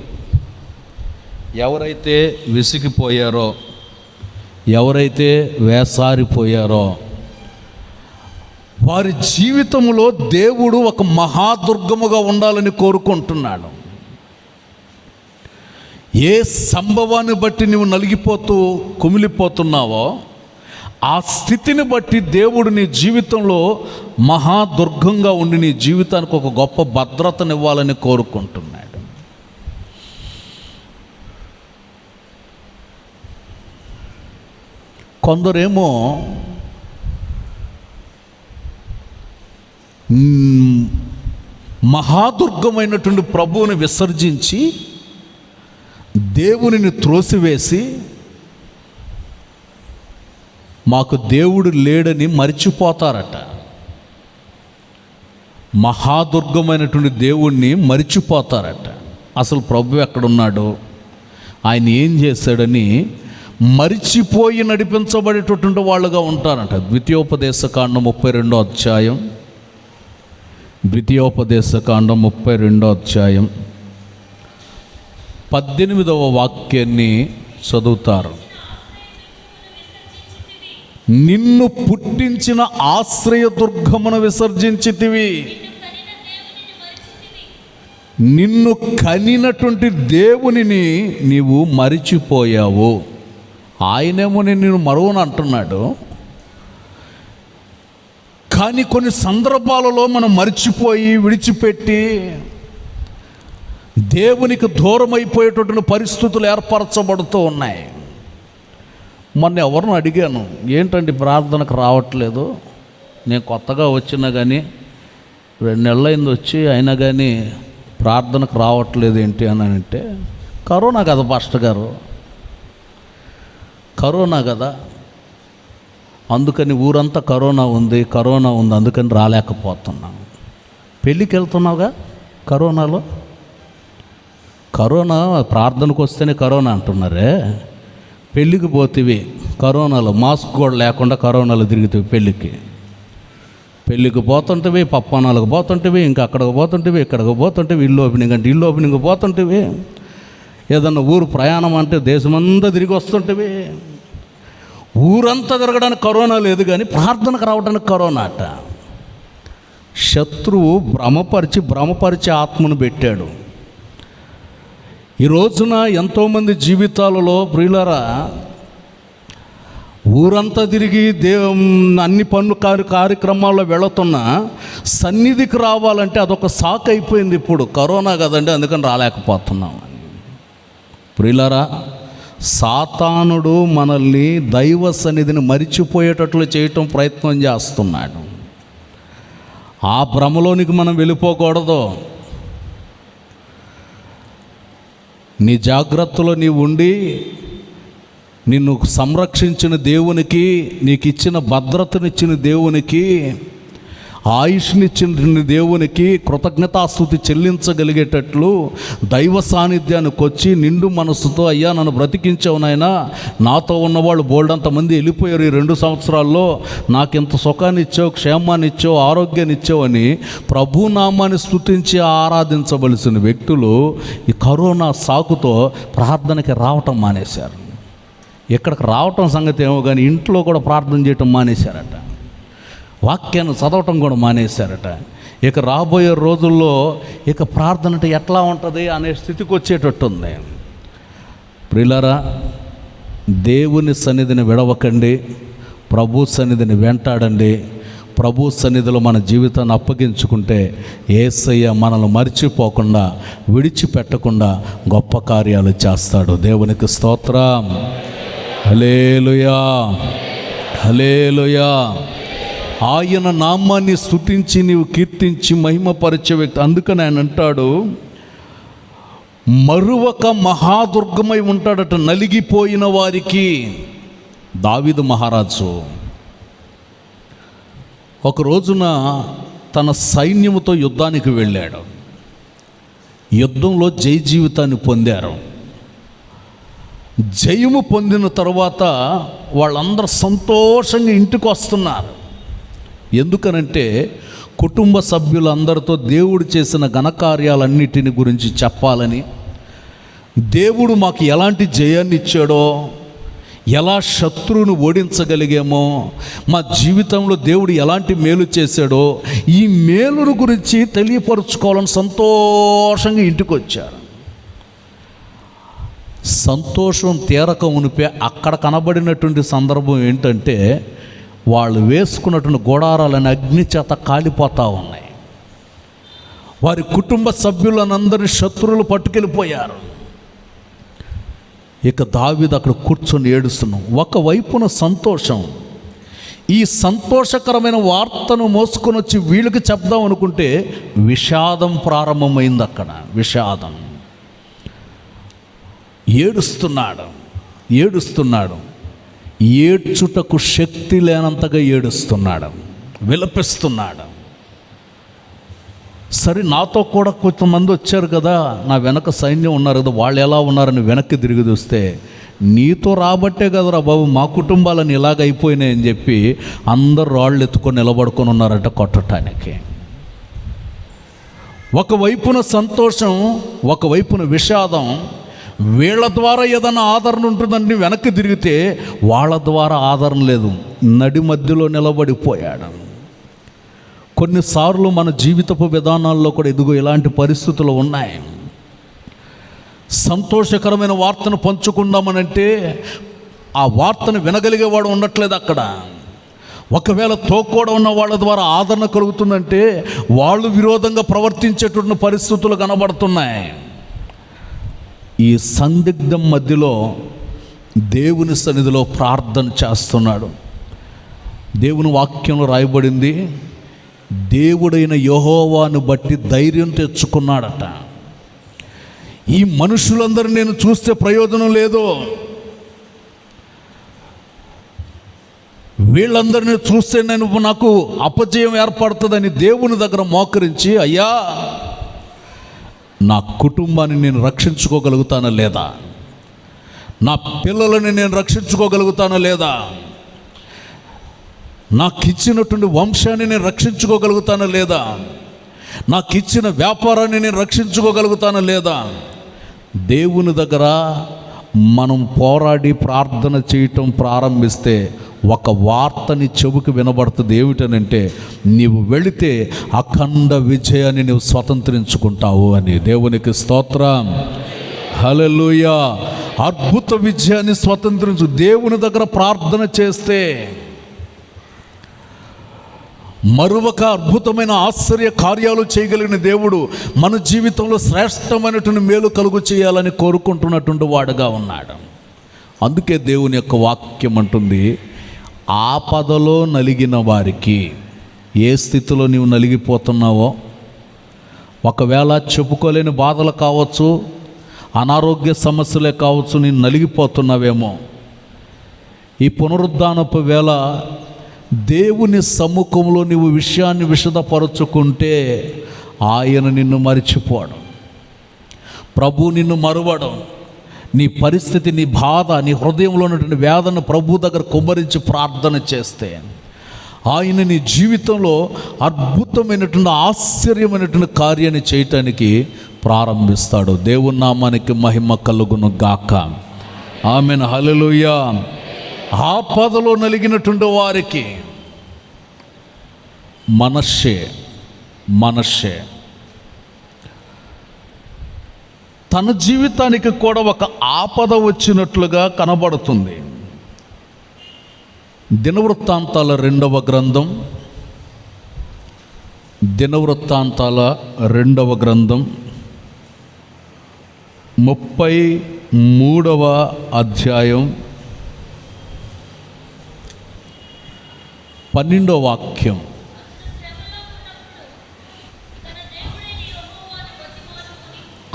Speaker 1: ఎవరైతే విసిగిపోయారో, ఎవరైతే వేసారిపోయారో, వారి జీవితంలో దేవుడు ఒక మహాదుర్గముగా ఉండాలని కోరుకుంటున్నాడు. ఏ సంభవాన్ని బట్టి నువ్వు నలిగిపోతూ కుమిలిపోతున్నావో ఆ స్థితిని బట్టి దేవుడు నీ జీవితంలో మహాదుర్గంగా ఉండి నీ జీవితానికి ఒక గొప్ప భద్రతనివ్వాలని కోరుకుంటున్నాడు. కొందరేమో మహాదుర్గమైనటువంటి ప్రభువుని విసర్జించి దేవునిని త్రోసివేసి మాకు దేవుడు లేడని మరిచిపోతారట. మహాదుర్గమైనటువంటి దేవుణ్ణి మరిచిపోతారట. అసలు ప్రభు ఎక్కడున్నాడో, ఆయన ఏం చేశాడని మరిచిపోయి నడిపించబడేటటువంటి వాళ్ళుగా ఉంటారంట. ద్వితీయోపదేశకాండం 32వ అధ్యాయం, ద్వితీయోపదేశకాండం 32వ అధ్యాయం 18వ వాక్యాన్ని చదువుతారు. నిన్ను పుట్టించిన ఆశ్రయదుర్గమును విసర్జించితివి, నిన్ను కనినటువంటి దేవునిని నీవు మరిచిపోయావు. ఆయనేమో నిన్ను మరువను అంటున్నాడు, కానీ కొన్ని సందర్భాలలో మనం మరిచిపోయి విడిచిపెట్టి దేవునికి దూరం అయిపోయేటటువంటి పరిస్థితులు ఏర్పరచబడుతూ ఉన్నాయి. మొన్న ఎవరిని అడిగాను, ఏంటండి ప్రార్థనకు రావట్లేదు, నేను కొత్తగా వచ్చినా కానీ 2 నెలలైంది వచ్చి, అయినా కానీ ప్రార్థనకు రావట్లేదు ఏంటి అని అంటే, కరోనా కదా పాస్టర్ గారు, కరోనా కదా, అందుకని ఊరంతా కరోనా ఉంది అందుకని రాలేకపోతున్నాం. పెళ్ళికి వెళ్తున్నావుగా కరోనాలో, కరోనా ప్రార్థనకు వస్తేనే కరోనా అంటున్నారే, పెళ్ళికి పోతివి కరోనాలో మాస్క్ కూడా లేకుండా కరోనాలో తిరుగుతావి. పెళ్ళికి పోతుంటివి, పప్పానాలకు పోతుంటివి, ఇంకా అక్కడికి పోతుంటివి, ఇక్కడికి పోతుంటివి, ఇల్లు ఓపెనింగ్ అంటే ఇల్లు ఓపెనింగ్ పోతుంటివి, ఏదన్నా ఊరు ప్రయాణం అంటే దేశమంతా తిరిగి వస్తుంటివి. ఊరంతా తిరగడానికి కరోనా లేదు, కానీ ప్రార్థనకు రావడానికి కరోనా అట. శత్రువు భ్రమపరిచి ఆత్మను పెట్టాడు. ఈ రోజున ఎంతోమంది జీవితాలలో ప్రియులారా, ఊరంతా తిరిగి అన్ని పనులు కార్యక్రమాల్లో వెళుతున్నా సన్నిధికి రావాలంటే అదొక సాకు అయిపోయింది. ఇప్పుడు కరోనా కదండి అందుకని రాలేకపోతున్నాం. ప్రియులారా, సాతానుడు మనల్ని దైవ సన్నిధిని మరిచిపోయేటట్లు చేయటం ప్రయత్నం చేస్తున్నాడు. ఆ భ్రమలోనికి మనం వెళ్ళిపోకూడదు. నీ జాగ్రత్తలో నీవు ఉండి నిన్ను సంరక్షించిన దేవునికి, నీకు ఇచ్చిన భద్రతనిచ్చిన దేవునికి, ఆయుష్నిచ్చిన దేవునికి కృతజ్ఞతాస్తుతి చెల్లించగలిగేటట్లు దైవ సాన్నిధ్యానికి వచ్చి నిండు మనస్సుతో, అయ్యా నన్ను బ్రతికించావు నాయనా, నాతో ఉన్నవాళ్ళు బోల్డంతమంది వెళ్ళిపోయారు ఈ 2 సంవత్సరాల్లో, నాకింత సుఖాన్ని ఇచ్చావు, క్షేమాన్ని ఇచ్చావు, ఆరోగ్యాన్ని ఇచ్చావు అని ప్రభునామాన్ని స్తుతించి ఆరాధించవలసిన వ్యక్తులు ఈ కరోనా సాకుతో ప్రార్థనకి రావటం మానేశారు. ఇక్కడికి రావటం సంగతి ఏమో కానీ ఇంట్లో కూడా ప్రార్థన చేయటం మానేశారట. వాక్యాన్ని చదవటం కూడా మానేశారట. ఇక రాబోయే రోజుల్లో ఇక ప్రార్థన అంటే ఎట్లా ఉంటుంది అనే స్థితికి వచ్చేటట్టుంది. ప్రియులారా, దేవుని సన్నిధిని విడవకండి, ప్రభు సన్నిధిని వెంటాడండి. ప్రభు సన్నిధిలో మన జీవితాన్ని అప్పగించుకుంటే యేసయ్య మనల్ని మర్చిపోకుండా, విడిచిపెట్టకుండా గొప్ప కార్యాలు చేస్తాడు. దేవునికి స్తోత్రం. హల్లెలూయా, హల్లెలూయా. ఆయన నామాన్ని స్తుతించి నీవు కీర్తించి మహిమపరిచే వ్యక్తి. అందుకని ఆయన అంటాడు, మరువక మహాదుర్గమై ఉంటాడట నలిగిపోయిన వారికి. దావీదు మహారాజు ఒక రోజున తన సైన్యముతో యుద్ధానికి వెళ్ళాడు. యుద్ధంలో జయ జీవితాన్ని పొందారు. జయము పొందిన తర్వాత వాళ్ళందరూ సంతోషంగా ఇంటికి వస్తున్నారు. ఎందుకనంటే కుటుంబ సభ్యులందరితో దేవుడు చేసిన ఘనకార్యాలన్నిటిని గురించి చెప్పాలని, దేవుడు మాకు ఎలాంటి జయాన్ని ఇచ్చాడో, ఎలా శత్రువును ఓడించగలిగామో, మా జీవితంలో దేవుడు ఎలాంటి మేలు చేశాడో, ఈ మేలును గురించి తెలియపరుచుకోవాలని సంతోషంగా ఇంటికి వచ్చారు. సంతోషం తీరక ఉనిపే అక్కడ కనబడినటువంటి సందర్భం ఏంటంటే, వాళ్ళు వేసుకున్నటువంటి గుడారాలని అగ్ని చేత కాలిపోతూ ఉన్నాయి. వారి కుటుంబ సభ్యులనందరినీ శత్రువులు పట్టుకెళ్ళిపోయారు. ఇక దావీదు అక్కడ కూర్చొని ఏడుస్తున్నాం. ఒకవైపున సంతోషం. ఈ సంతోషకరమైన వార్తను మోసుకొని వచ్చి వీళ్ళకి చెప్దాం అనుకుంటే విషాదం ప్రారంభమైంది. అక్కడ విషాదం. ఏడుస్తున్నాడు, ఏడుస్తున్నాడు. ఏడ్చుటకు శక్తి లేనంతగా ఏడుస్తున్నాడు, విలపిస్తున్నాడు. సరే, నాతో కూడా కొంతమంది వచ్చారు కదా, నా వెనక సైన్యం ఉన్నారు కదా, వాళ్ళు ఎలా ఉన్నారని వెనక్కి తిరిగి చూస్తే, నీతో రాబట్టే కదరా బాబు మా కుటుంబాలను ఇలాగ అయిపోయినాయని చెప్పి అందరు రాళ్ళు ఎత్తుకొని నిలబడుకొని ఉన్నారట కొట్టడానికి. ఒకవైపున సంతోషం, ఒకవైపున విషాదం. వీళ్ళ ద్వారా ఏదైనా ఆదరణ ఉంటుందని వెనక్కి తిరిగితే వాళ్ళ ద్వారా ఆదరణ లేదు, నడి మధ్యలో నిలబడిపోయాడు. కొన్నిసార్లు మన జీవితపు విధానాల్లో కూడా ఎదుగు ఇలాంటి పరిస్థితులు ఉన్నాయి. సంతోషకరమైన వార్తను పంచుకుందామనంటే ఆ వార్తను వినగలిగేవాడు ఉండట్లేదు అక్కడ. ఒకవేళ తోకోడ ఉన్న వాళ్ళ ద్వారా ఆదరణ కలుగుతుందంటే వాళ్ళు విరోధంగా ప్రవర్తించేటువంటి పరిస్థితులు కనబడుతున్నాయి. ఈ సందిగ్ధం మధ్యలో దేవుని సన్నిధిలో ప్రార్థన చేస్తున్నాడు. దేవుని వాక్యంలో రాయబడింది, దేవుడైన యెహోవాను బట్టి ధైర్యం తెచ్చుకున్నాడట. ఈ మనుషులందరూ నేను చూస్తే ప్రయోజనం లేదు, వీళ్ళందరినీ చూస్తే నాకు అపజయం ఏర్పడుతుందని దేవుని దగ్గర మోకరించి, అయ్యా నా కుటుంబాన్ని నేను రక్షించుకోగలుగుతానా లేదా, నా పిల్లలని నేను రక్షించుకోగలుగుతానా లేదా, నాకు ఇచ్చినటువంటి వంశాన్ని నేను రక్షించుకోగలుగుతానా లేదా, నాకు ఇచ్చిన వ్యాపారాన్ని నేను రక్షించుకోగలుగుతానా లేదా. దేవుని దగ్గర మనం పోరాడి ప్రార్థన చేయటం ప్రారంభిస్తే ఒక వార్తని చెవుకు వినబడుతుంది. ఏమిటనంటే, నీవు వెళితే అఖండ విజయాన్ని నీవు స్వతంత్రించుకుంటావు అని. దేవునికి స్తోత్రం, హల్లెలూయా. అద్భుత విజయాన్ని స్వతంత్రించు. దేవుని దగ్గర ప్రార్థన చేస్తే మరొక అద్భుతమైన ఆశ్చర్య కార్యాలు చేయగలిగిన దేవుడు మన జీవితంలో శ్రేష్టమైనటువంటి మేలు కలుగు చేయాలని కోరుకుంటున్నటువంటి వాడుగా ఉన్నాడు. అందుకే దేవుని యొక్క వాక్యం అంటుంది, ఆపదలో నలిగిన వారికి. ఏ స్థితిలో నీవు నలిగిపోతున్నావో, ఒకవేళ చెప్పుకోలేని బాధలు కావచ్చు, అనారోగ్య సమస్యలే కావచ్చు, నేను నలిగిపోతున్నావేమో. ఈ పునరుద్ధానపు వేళ దేవుని సముఖంలో నీవు విషయాన్ని విశదపరచుకుంటే ఆయన నిన్ను మరిచిపోవడం, ప్రభు నిన్ను మరువడం, నీ పరిస్థితి, నీ బాధ, నీ హృదయంలో ఉన్నటువంటి వేదన ప్రభు దగ్గర కుమ్మరించి ప్రార్థన చేస్తే ఆయన నీ జీవితంలో అద్భుతమైనటువంటి ఆశ్చర్యమైనటువంటి కార్యాన్ని చేయటానికి ప్రారంభిస్తాడు. దేవుని నామానికి మహిమ కలుగును గాక. ఆమేన్, హల్లెలూయా. ఆపదలో నలిగినటువంటి వారికి మనష్షే తన జీవితానికి కూడా ఒక ఆపద వచ్చినట్లుగా కనబడుతుంది. దినవృత్తాంతాల 2వ గ్రంథం, దినవృత్తాంతాల 2వ గ్రంథం 33వ అధ్యాయం 12వ వాక్యం.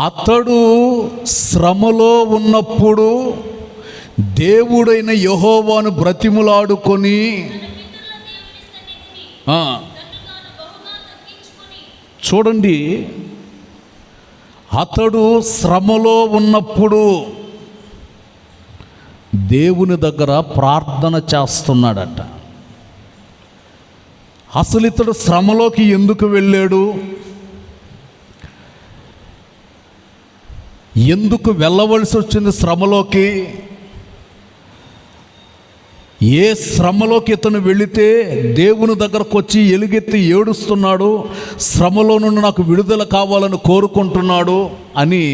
Speaker 1: అతడు శ్రమలో ఉన్నప్పుడు దేవుడైన యెహోవాను బ్రతిములాడుకొని, చూడండి, అతడు శ్రమలో ఉన్నప్పుడు దేవుని దగ్గర ప్రార్థన చేస్తున్నాడట. అసలు ఇతడు శ్రమలోకి ఎందుకు వెళ్ళాడు, ఎందుకు వెళ్ళవలసి వచ్చింది శ్రమలోకి, ఏ శ్రమలోకి ఇతను వెళితే దేవుని దగ్గరకు వచ్చి ఎలుగెత్తి ఏడుస్తున్నాడు, శ్రమలో నుండి నాకు విడుదల కావాలని కోరుకుంటున్నాడు అని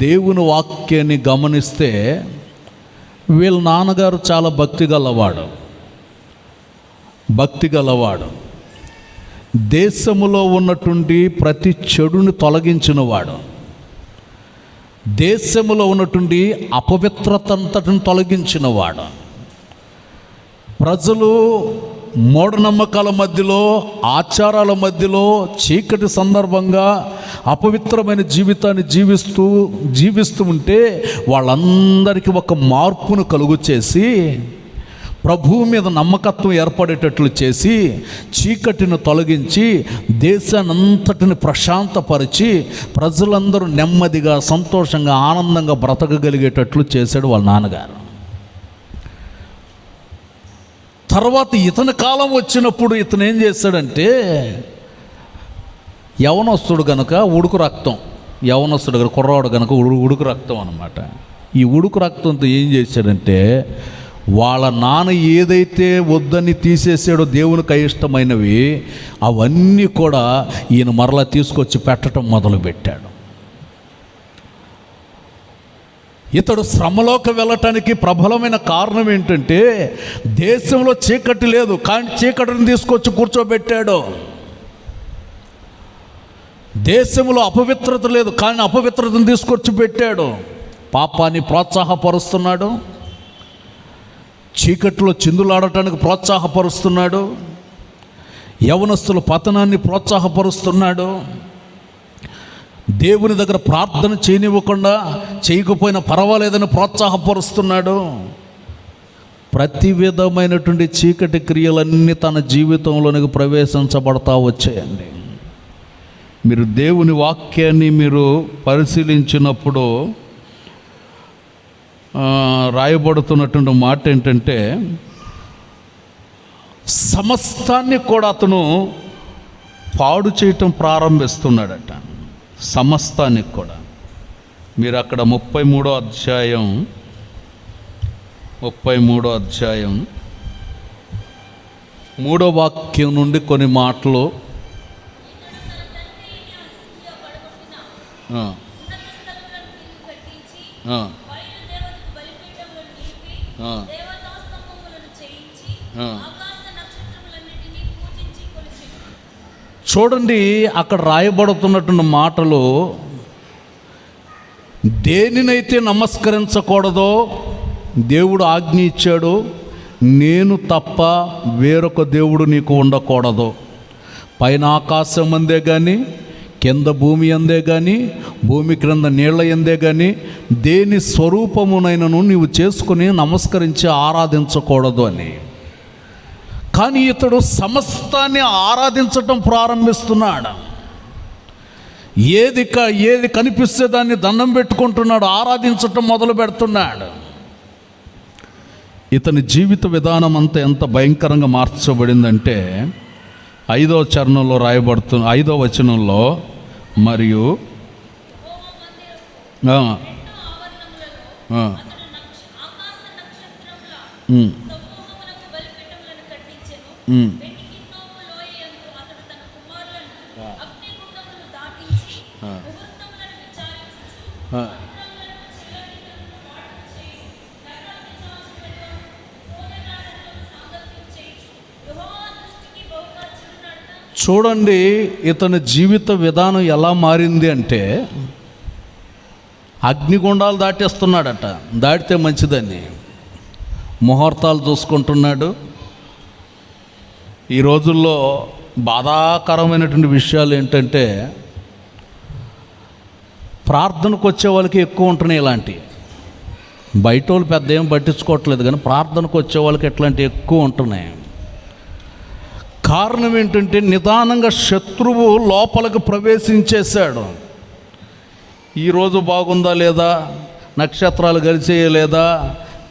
Speaker 1: దేవుని వాక్యాన్ని గమనిస్తే, వీళ్ళ నాన్నగారు చాలా భక్తి గలవాడు, దేశములో ఉన్నటువంటి ప్రతి చెడుని తొలగించినవాడు, దేశములో ఉన్నటువంటి అపవిత్రతంతటిని తొలగించినవాడు. ప్రజలు మూఢనమ్మకాల మధ్యలో, ఆచారాల మధ్యలో, చీకటి సందర్భంగా అపవిత్రమైన జీవితాన్ని జీవిస్తూ ఉంటే వాళ్ళందరికీ ఒక మార్పును కలుగు చేసి, ప్రభువు మీద నమ్మకత్వం ఏర్పడేటట్లు చేసి, చీకటిని తొలగించి, దేశాన్నంతటిని ప్రశాంతపరిచి, ప్రజలందరూ నెమ్మదిగా, సంతోషంగా, ఆనందంగా బ్రతకగలిగేటట్లు చేశాడు వాళ్ళ నాన్నగారు. తర్వాత ఇతని కాలం వచ్చినప్పుడు ఇతను ఏం చేశాడంటే, యవనస్తుడు కనుక ఉడుకు రక్తం, యవనస్తుడు కనుక కుర్రాడు కనుక ఉడుకు రక్తం అన్నమాట. ఈ ఉడుకు రక్తంతో ఏం చేశాడంటే, వాళ్ళ నాన్న ఏదైతే వద్దని తీసేసాడో దేవునికి అయిష్టమైనవి అవన్నీ కూడా ఈయన మరలా తీసుకొచ్చి పెట్టడం మొదలుపెట్టాడు. ఇతడు శ్రమలోకి వెళ్ళటానికి ప్రబలమైన కారణం ఏంటంటే, దేశంలో చీకటి లేదు కానీ చీకటిని తీసుకొచ్చి కూర్చోబెట్టాడు. దేశంలో అపవిత్రత లేదు కానీ అపవిత్రతను తీసుకొచ్చి పెట్టాడు. పాపాన్ని ప్రోత్సాహపరుస్తున్నాడు, చీకట్లో చిందులాడటానికి ప్రోత్సాహపరుస్తున్నాడు, యవనస్తుల పతనాన్ని ప్రోత్సాహపరుస్తున్నాడు, దేవుని దగ్గర ప్రార్థన చేయకపోయినా పర్వాలేదని ప్రోత్సాహపరుస్తున్నాడు. ప్రతి విధమైనటువంటి చీకటి క్రియలన్నీ తన జీవితంలోనికి ప్రవేశించబడతా వచ్చాయండి. మీరు దేవుని వాక్యాన్ని మీరు పరిశీలించినప్పుడు రాయబడుతున్నటువంటి మాట ఏంటంటే, సమస్తాన్ని కూడా అతను పాడు చేయటం ప్రారంభిస్తున్నాడట. సమస్తానికి కూడా. మీరు అక్కడ 33వ అధ్యాయం 3వ వాక్యం నుండి కొన్ని మాటలు చూడండి. అక్కడ రాయబడుతున్నటువంటి మాటలు, దేనినైతే నమస్కరించకూడదో దేవుడు ఆజ్ఞ ఇచ్చాడు, నేను తప్ప వేరొక దేవుడు నీకు ఉండకూడదు. పైన ఆకాశం అందే కానీ, కింద భూమి అందే కానీ, భూమి క్రింద నీళ్ల ఎందే కానీ దేని స్వరూపమునైనను నీవు చేసుకుని నమస్కరించి ఆరాధించకూడదు అని. కానీ ఇతడు సమస్తాన్ని ఆరాధించటం ప్రారంభిస్తున్నాడు. ఏది కనిపిస్తే దాన్ని దండం పెట్టుకుంటున్నాడు, ఆరాధించటం మొదలు పెడుతున్నాడు. ఇతని జీవిత విధానం అంతా ఎంత భయంకరంగా మార్చబడిందంటే, 5వ చరణంలో రాయబడుతున్న 5వ వచనంలో, మరియు చూడండి ఇతని జీవిత విధానం ఎలా మారింది అంటే, అగ్నిగుండాలు దాటేస్తున్నాడట. దాటితే మంచిదని ముహూర్తాలు చూసుకుంటున్నాడు. ఈ రోజుల్లో బాధాకరమైనటువంటి విషయాలు ఏంటంటే, ప్రార్థనకు వచ్చే వాళ్ళకి ఎక్కువ ఉంటున్నాయి ఇలాంటివి. బయట వాళ్ళు పెద్ద ఏం పట్టించుకోవట్లేదు, కానీ ప్రార్థనకు వచ్చే వాళ్ళకి ఇట్లాంటివి ఎక్కువ ఉంటున్నాయి. కారణం ఏంటంటే, నిదానంగా శత్రువు లోపలికి ప్రవేశించేశాడు. ఈరోజు బాగుందా లేదా, నక్షత్రాలు కలిసేయలేదా,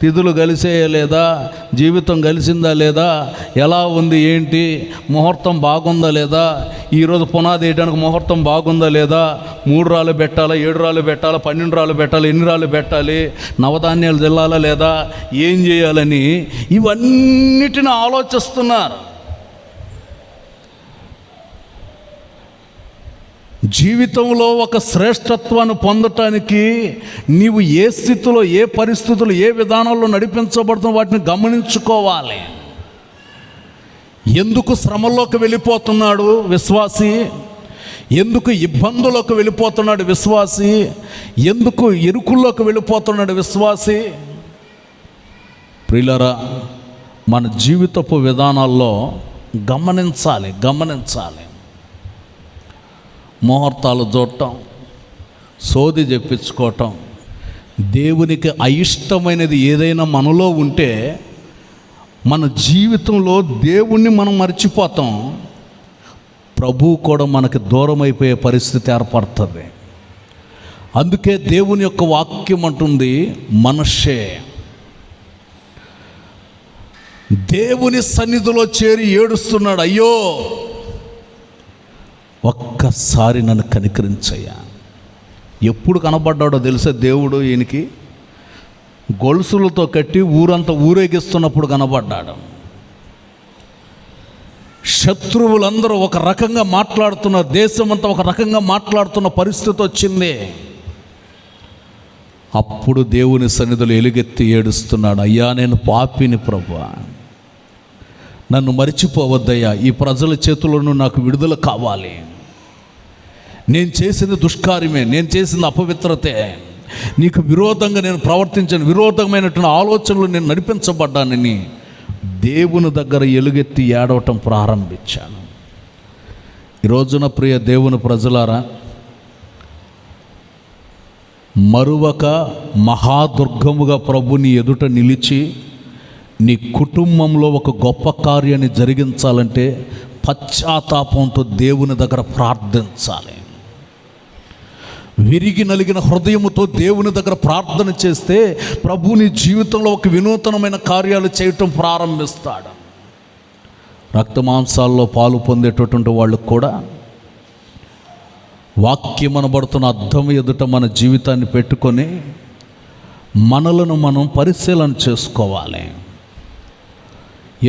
Speaker 1: తిథులు కలిసేయలేదా, జీవితం కలిసిందా లేదా, ఎలా ఉంది ఏంటి, ముహూర్తం బాగుందా లేదా, ఈరోజు పునాది వేయడానికి ముహూర్తం బాగుందా లేదా, 3 రాళ్ళు పెట్టాలా, 7 రాళ్ళు పెట్టాలా, 12 రాళ్ళు పెట్టాలి, ఎన్ని రాళ్ళు పెట్టాలి, నవధాన్యాలు తెల్లాలా లేదా, ఏం చేయాలని ఇవన్నిటిని ఆలోచిస్తున్నారు. జీవితంలో ఒక శ్రేష్టత్వాన్ని పొందటానికి నీవు ఏ స్థితిలో, ఏ పరిస్థితులు, ఏ విధానంలో నడిపించబడుతున్న వాటిని గమనించుకోవాలి. ఎందుకు శ్రమల్లోకి వెళ్ళిపోతున్నాడు విశ్వాసి, ఎందుకు ఇబ్బందుల్లోకి వెళ్ళిపోతున్నాడు విశ్వాసి, ఎందుకు ఇరుకుల్లోకి వెళ్ళిపోతున్నాడు విశ్వాసి. ప్రియులారా, మన జీవితపు విధానాల్లో గమనించాలి. ముహూర్తాలు చూడటం, సోది చెప్పించుకోవటం, దేవునికి అయిష్టమైనది ఏదైనా మనలో ఉంటే మన జీవితంలో దేవుణ్ణి మనం మర్చిపోతాం. ప్రభువు కూడా మనకి దూరం అయిపోయే పరిస్థితి ఏర్పడుతుంది. అందుకే దేవుని యొక్క వాక్యం అంటుంది, మనషే దేవుని సన్నిధిలో చేరి ఏడుస్తున్నాడు, అయ్యో ఒక్కసారి నన్ను కనికరించయ్యా. ఎప్పుడు కనబడ్డాడో తెలుసా దేవుడు ఈయనకి? గొలుసులతో కట్టి ఊరంతా ఊరేగిస్తున్నప్పుడు కనబడ్డాడు. శత్రువులందరూ ఒక రకంగా మాట్లాడుతున్న, దేశమంతా ఒక రకంగా మాట్లాడుతున్న పరిస్థితి వచ్చింది. అప్పుడు దేవుని సన్నిధిలో ఎలుగెత్తి ఏడుస్తున్నాడు, అయ్యా నేను పాపిని ప్రభువా, నన్ను మరిచిపోవద్దయ్యా, ఈ ప్రజల చేతులను నాకు విడుదల కావాలి. నేను చేసింది దుష్కార్యమే, నేను చేసింది అపవిత్రతే, నీకు విరోధంగా నేను ప్రవర్తించాను, విరోధమైనటువంటి ఆలోచనలు నేను నడిపించబడ్డానని దేవుని దగ్గర ఎలుగెత్తి ఏడవటం ప్రారంభించాను. ఈరోజున ప్రియ దేవుని ప్రజలారా, మరువక మహాదుర్గముగా ప్రభుని ఎదుట నిలిచి నీ కుటుంబంలో ఒక గొప్ప కార్యాన్ని జరిగించాలంటే పశ్చాత్తాపంతో దేవుని దగ్గర ప్రార్థించాలి. విరిగి నలిగిన హృదయముతో దేవుని దగ్గర ప్రార్థన చేస్తే ప్రభు నీ జీవితంలో ఒక వినూతనమైన కార్యాలు చేయటం ప్రారంభిస్తాడు. రక్తమాంసాల్లో పాలు పొందేటటువంటి వాళ్ళకు కూడా వాక్యం అనబడుతున్న అర్థం ఎదుట మన జీవితాన్ని పెట్టుకొని మనలను మనం పరిశీలన చేసుకోవాలి.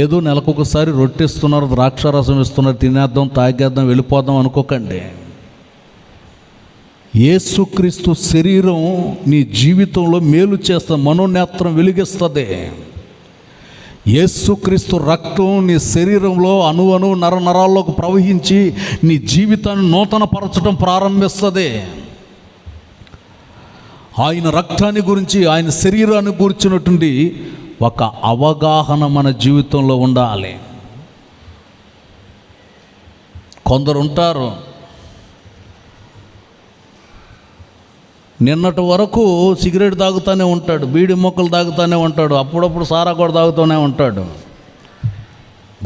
Speaker 1: ఏదో నెలకొకసారి రొట్టెస్తున్నారు, ద్రాక్షారసం ఇస్తున్నారు, తినేద్దాం, తాగేద్దాం, వెళ్ళిపోదాం అనుకోకండి. యేసుక్రీస్తు శరీరం నీ జీవితంలో మేలు చేస్తా, మనోనేత్రం వెలిగిస్తుంది. యేసుక్రీస్తు రక్తం నీ శరీరంలో అణువణు నరాల్లోకి ప్రవహించి నీ జీవితాన్ని నూతనపరచడం ప్రారంభిస్తుంది. ఆయన రక్తాన్ని గురించి, ఆయన శరీరాన్ని గురించినటువంటి ఒక అవగాహన మన జీవితంలో ఉండాలి. కొందరు ఉంటారు, నిన్నటి వరకు సిగరెట్ తాగుతూనే ఉంటాడు, బీడి మొక్కలు తాగుతూనే ఉంటాడు, అప్పుడప్పుడు సారా కూడా తాగుతూనే ఉంటాడు.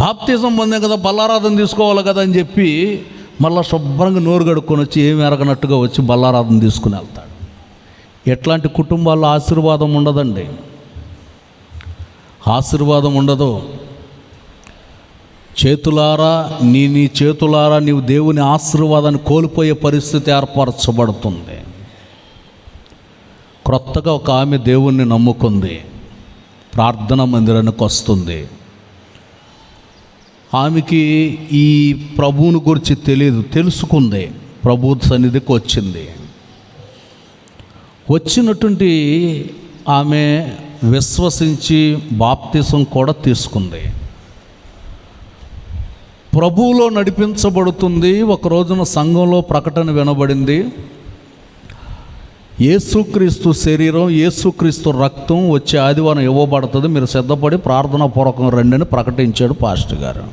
Speaker 1: బాప్తిజం పొందాం కదా, బల్లారాధన తీసుకోవాలి కదా అని చెప్పి మళ్ళీ శుభ్రంగా నోరు కడుక్కొని వచ్చి ఏమి ఎరగనట్టుగా వచ్చి బల్లారాధన తీసుకుని వెళ్తాడు. ఎట్లాంటి కుటుంబాల్లో ఆశీర్వాదం ఉండదండి, ఆశీర్వాదం ఉండదు. చేతులారా నీ చేతులారా నీవు దేవుని ఆశీర్వాదాన్ని కోల్పోయే పరిస్థితి ఏర్పరచబడుతుంది. క్రొత్తగా ఒక ఆమె దేవుణ్ణి నమ్ముకుంది, ప్రార్థనా మందిరానికి వస్తుంది. ఆమెకి ఈ ప్రభువుని గురించి తెలియదు, తెలుసుకుంది, ప్రభు సన్నిధికి వచ్చింది. వచ్చినటువంటి ఆమె విశ్వసించి బాప్తిసం కూడా తీసుకుంది. ప్రభువులో నడిపించబడుతుంది. ఒక రోజున సంఘంలో ప్రకటన వినబడింది, యేసుక్రీస్తు శరీరం, యేసుక్రీస్తు రక్తం వచ్చే ఆదివారం ఇవ్వబడుతుంది, మీరు సిద్ధపడి ప్రార్థనాపూర్వకం రండి అని ప్రకటించాడు పాస్టర్ గారు.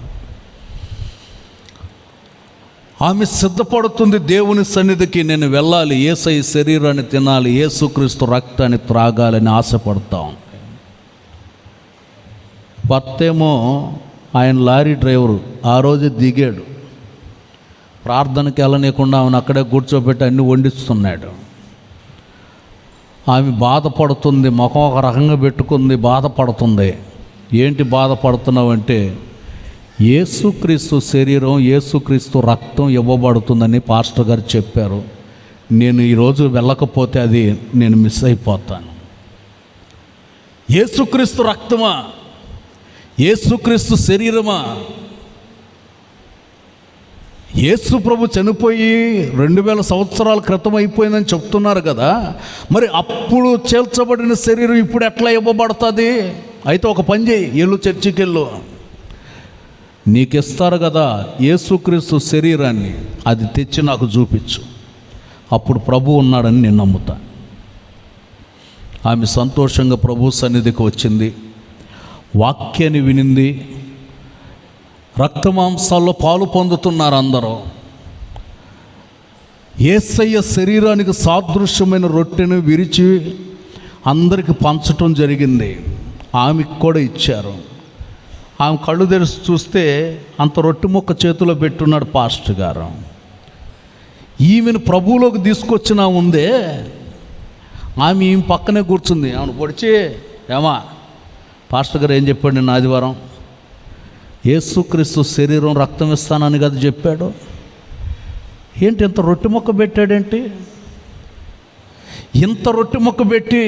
Speaker 1: ఆమె సిద్ధపడుతుంది దేవుని సన్నిధికి, నేను వెళ్ళాలి, యేసయ్య శరీరాన్ని తినాలి, యేసుక్రీస్తు రక్తాన్ని త్రాగాలని ఆశపడతాం. భర్తేమో ఆయన లారీ డ్రైవరు, ఆ రోజు దిగాడు, ప్రార్థనకి వెళ్ళనీయకుండా ఆమెను అక్కడే కూర్చోబెట్టి అన్నీ వండిస్తున్నాడు. ఆమె బాధపడుతుంది, ముఖం ఒక రకంగా పెట్టుకుంది, బాధపడుతుంది. ఏంటి బాధపడుతున్నావు అంటే, యేసుక్రీస్తు శరీరం, యేసుక్రీస్తు రక్తం ఇవ్వబడుతుందని పాస్టర్ గారు చెప్పారు, నేను ఈరోజు వెళ్ళకపోతే అది నేను మిస్ అయిపోతాను. యేసుక్రీస్తు రక్తమా, యేసుక్రీస్తు శరీరమా? యేసు ప్రభు చనిపోయి 2000 సంవత్సరాల క్రితం అయిపోయిందని చెప్తున్నారు కదా, మరి అప్పుడు చేల్చబడిన శరీరం ఇప్పుడు ఎట్లా ఇవ్వబడుతుంది? అయితే ఒక పని చేయి, ఎల్లు చర్చికి వెళ్ళు, నీకు ఇస్తారు కదా యేసుక్రీస్తు శరీరాన్ని, అది తెచ్చి నాకు చూపించు, అప్పుడు ప్రభు ఉన్నాడని నేను నమ్ముతా. ఆమె సంతోషంగా ప్రభు సన్నిధికి వచ్చింది, వాక్యాన్ని వినింది. రక్తమాంసాల్లో పాలు పొందుతున్నారు అందరూ. యేసయ్య శరీరానికి సాదృశ్యమైన రొట్టెను విరిచి అందరికి పంచటం జరిగింది. ఆమెకు కూడా ఇచ్చారు. ఆమె కళ్ళు తెరిచి చూస్తే అంత రొట్టె ముక్క చేతిలో పెట్టున్నాడు పాస్టర్ గారు. ఈమెను ప్రభువులోకి తీసుకొచ్చిన ఉందే, ఆమె ఈమె పక్కనే కూర్చుంది. ఆమెను పొడిచి, ఏమా పాస్టర్ గారు ఏం చెప్పాడు నిన్న ఆదివారం? యేసుక్రీస్తు శరీరం రక్తం ఇస్తానని కదా చెప్పాడు, ఏంటి ఇంత రొట్టె మొక్క పెట్టాడేంటి? ఇంత రొట్టె మొక్క పెట్టి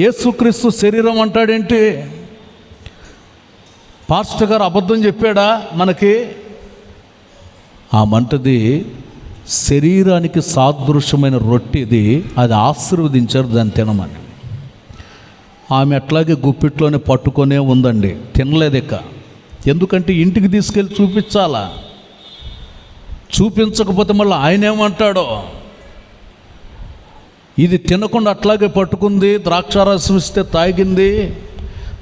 Speaker 1: యేసుక్రీస్తు శరీరం అంటాడేంటి? పాస్టర్ గారు అబద్ధం చెప్పాడా మనకి? ఆ మంటది శరీరానికి సాదృశ్యమైన రొట్టెది, అది ఆశీర్వదించారు దాన్ని తినమని. ఆమె అట్లాగే గుప్పిట్లోనే పట్టుకొనే ఉందండి, తినలేదు ఇక. ఎందుకంటే ఇంటికి తీసుకెళ్ళి చూపించాలా, చూపించకపోతే మళ్ళీ ఆయన ఏమంటాడో. ఇది తినకుండా అట్లాగే పట్టుకుంది, ద్రాక్షారసం ఇస్తే తాగింది,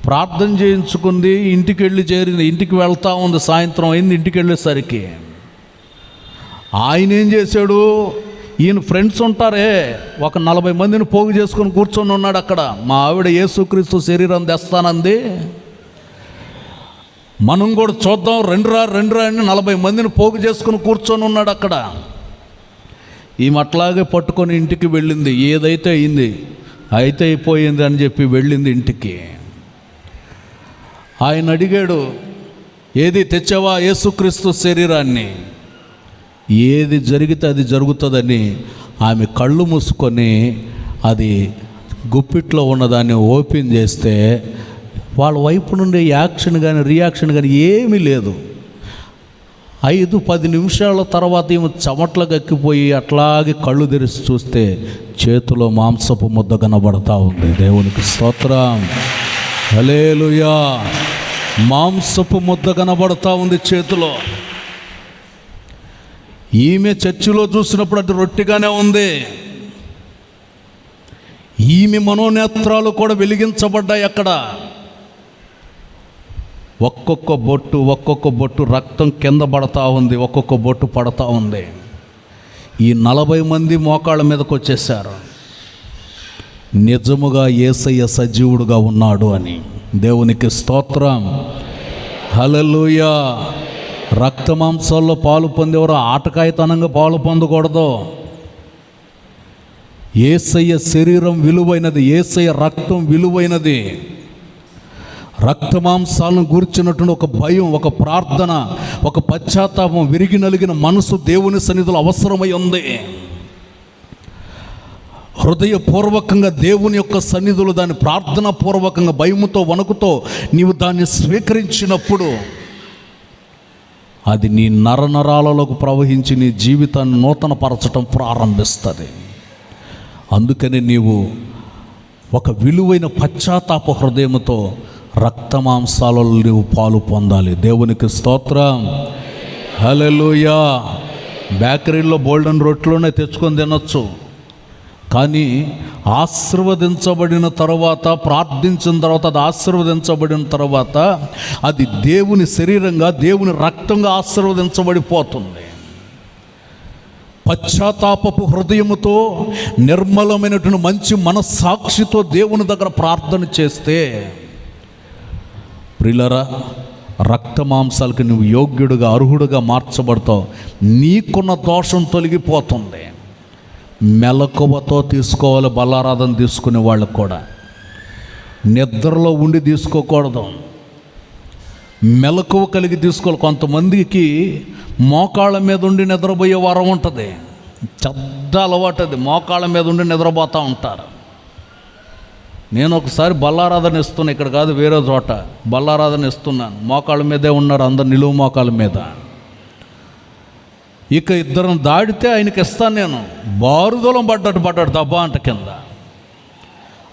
Speaker 1: ప్రార్థన చేయించుకుంది, ఇంటికి వెళ్ళి చేరింది. ఇంటికి వెళ్తా ఉంది, సాయంత్రం అయింది. ఇంటికి వెళ్ళేసరికి ఆయన ఏం చేశాడు, ఈయన ఫ్రెండ్స్ ఉంటారే, ఒక 40 మందిని పోగు చేసుకొని కూర్చొని ఉన్నాడు అక్కడ. మా ఆవిడ యేసుక్రీస్తు శరీరం తెస్తానంది, మనం కూడా చూద్దాం, రెండురా అని 40 మందిని పోగు చేసుకుని కూర్చొని ఉన్నాడు అక్కడ. ఈమె అట్లాగే పట్టుకొని ఇంటికి వెళ్ళింది. ఏదైతే అయింది అయితే అయిపోయింది అని చెప్పి వెళ్ళింది ఇంటికి. ఆయన అడిగాడు, ఏది తెచ్చావా యేసుక్రీస్తు శరీరాన్ని? ఏది జరిగితే అది జరుగుతుందని ఆమె కళ్ళు మూసుకొని అది గుప్పిట్లో ఉన్నదాన్ని ఓపెన్ చేస్తే వాళ్ళ వైపు నుండి యాక్షన్ కానీ రియాక్షన్ కానీ ఏమీ లేదు. 5-10 నిమిషాల తర్వాత ఏమో చెమట్లు గక్కిపోయి అట్లాగే కళ్ళు తెరిచి చూస్తే చేతిలో మాంసపు ముద్ద కనబడతా ఉంది. దేవునికి స్తోత్రం, హల్లెలూయా. మాంసపు ముద్ద కనబడతా ఉంది చేతిలో. ఈమె చర్చిలో చూసినప్పుడు అది రొట్టెగానే ఉంది. ఈమె మనోనేత్రాలు కూడా వెలిగించబడ్డాయి అక్కడ. ఒక్కొక్క బొట్టు రక్తం కింద పడతా ఉంది, ఒక్కొక్క బొట్టు పడతా ఉంది. ఈ 40 మంది మోకాళ్ళ మీదకి వచ్చేసారు, నిజముగా యేసయ్య సజీవుడుగా ఉన్నాడు అని. దేవునికి స్తోత్రం, హల్లెలూయా. రక్తమాంసాల్లో పాలు పొందేవారు ఆటకాయతనంగా పాలు పొందకూడదు. యేసయ్య శరీరం విలువైనది, యేసయ్య రక్తం విలువైనది. రక్తమాంసాలను గూర్చినటువంటి ఒక భయం, ఒక ప్రార్థన, ఒక పశ్చాత్తాపం, విరిగి నలిగిన మనసు దేవుని సన్నిధిలో అవసరమై ఉంది. హృదయపూర్వకంగా దేవుని యొక్క సన్నిధిలో దాన్ని ప్రార్థనాపూర్వకంగా భయముతో వణుకుతో నీవు దాన్ని స్వీకరించినప్పుడు అది నీ నరనరాలలోకి ప్రవహించి నీ జీవితాన్ని నూతనపరచడం ప్రారంభిస్తుంది. అందుకని నీవు ఒక విలువైన పశ్చాత్తాప హృదయంతో రక్తమాంసాలలో నీవు పాలు పొందాలి. దేవునికి స్తోత్రం. హల్లెలూయా. బేకరీలో బోల్డెన్ రొట్టెలోనే తెచ్చుకొని తినొచ్చు, కానీ ఆశీర్వదించబడిన తర్వాత, ప్రార్థించిన తర్వాత, అది ఆశీర్వదించబడిన తర్వాత అది దేవుని శరీరంగా, దేవుని రక్తంగా ఆశీర్వదించబడిపోతుంది. పశ్చాత్తాపపు హృదయముతో, నిర్మలమైనటువంటి మంచి మనస్సాక్షితో దేవుని దగ్గర ప్రార్థన చేస్తే ప్రియులారా, రక్త మాంసాలకి నువ్వు యోగ్యుడుగా, అర్హుడుగా మార్చబడతావు. నీకున్న దోషం తొలగిపోతుంది. మెలకువతో తీసుకోవాలి. బలారాధన తీసుకునే వాళ్ళకు కూడా నిద్రలో ఉండి తీసుకోకూడదు, మెలకువ కలిగి తీసుకోవాలి. కొంతమందికి మోకాళ్ళ మీద ఉండి నిద్రపోయే వరం ఉంటుంది. చెడ్డ అలవాటు అది. మోకాళ్ళ మీద ఉండి నిద్రపోతూ ఉంటారు. నేను ఒకసారి బల్లారాధన ఇస్తున్నా, ఇక్కడ కాదు వేరే చోట బల్లారాధన ఇస్తున్నాను. మోకాళ్ళ మీదే ఉన్నారు అందరు, నిలువు మోకాళ్ళ మీద. ఇక ఇద్దరిని దాడితే ఆయనకి ఇస్తాను నేను. బారుదలం పడ్డాడు దబ్బా అంట కింద.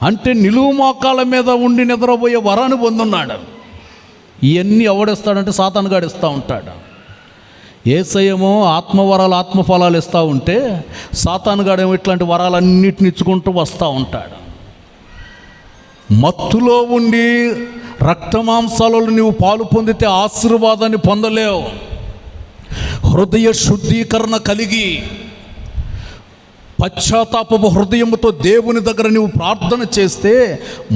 Speaker 1: అంటే నిలువు మోకాళ్ళ మీద ఉండి నిద్రపోయే వరాన్ని పొందున్నాడు. ఇవన్నీ ఎవడిస్తాడంటే సాతానుగాడు ఇస్తూ ఉంటాడు. యేసయ్యేమో ఆత్మవరాలు, ఆత్మఫలాలు ఇస్తూ ఉంటే సాతానుగాడేమో ఇట్లాంటి వరాలన్నిటిని ఇచ్చుకుంటూ వస్తూ ఉంటాడు. మత్తులో ఉండి రక్తమాంసాలలో నీవు పాలు పొందితే ఆశీర్వాదాన్ని పొందలేవు. హృదయ శుద్ధీకరణ కలిగి పశ్చాత్తాపపు హృదయంతో దేవుని దగ్గర నీవు ప్రార్థన చేస్తే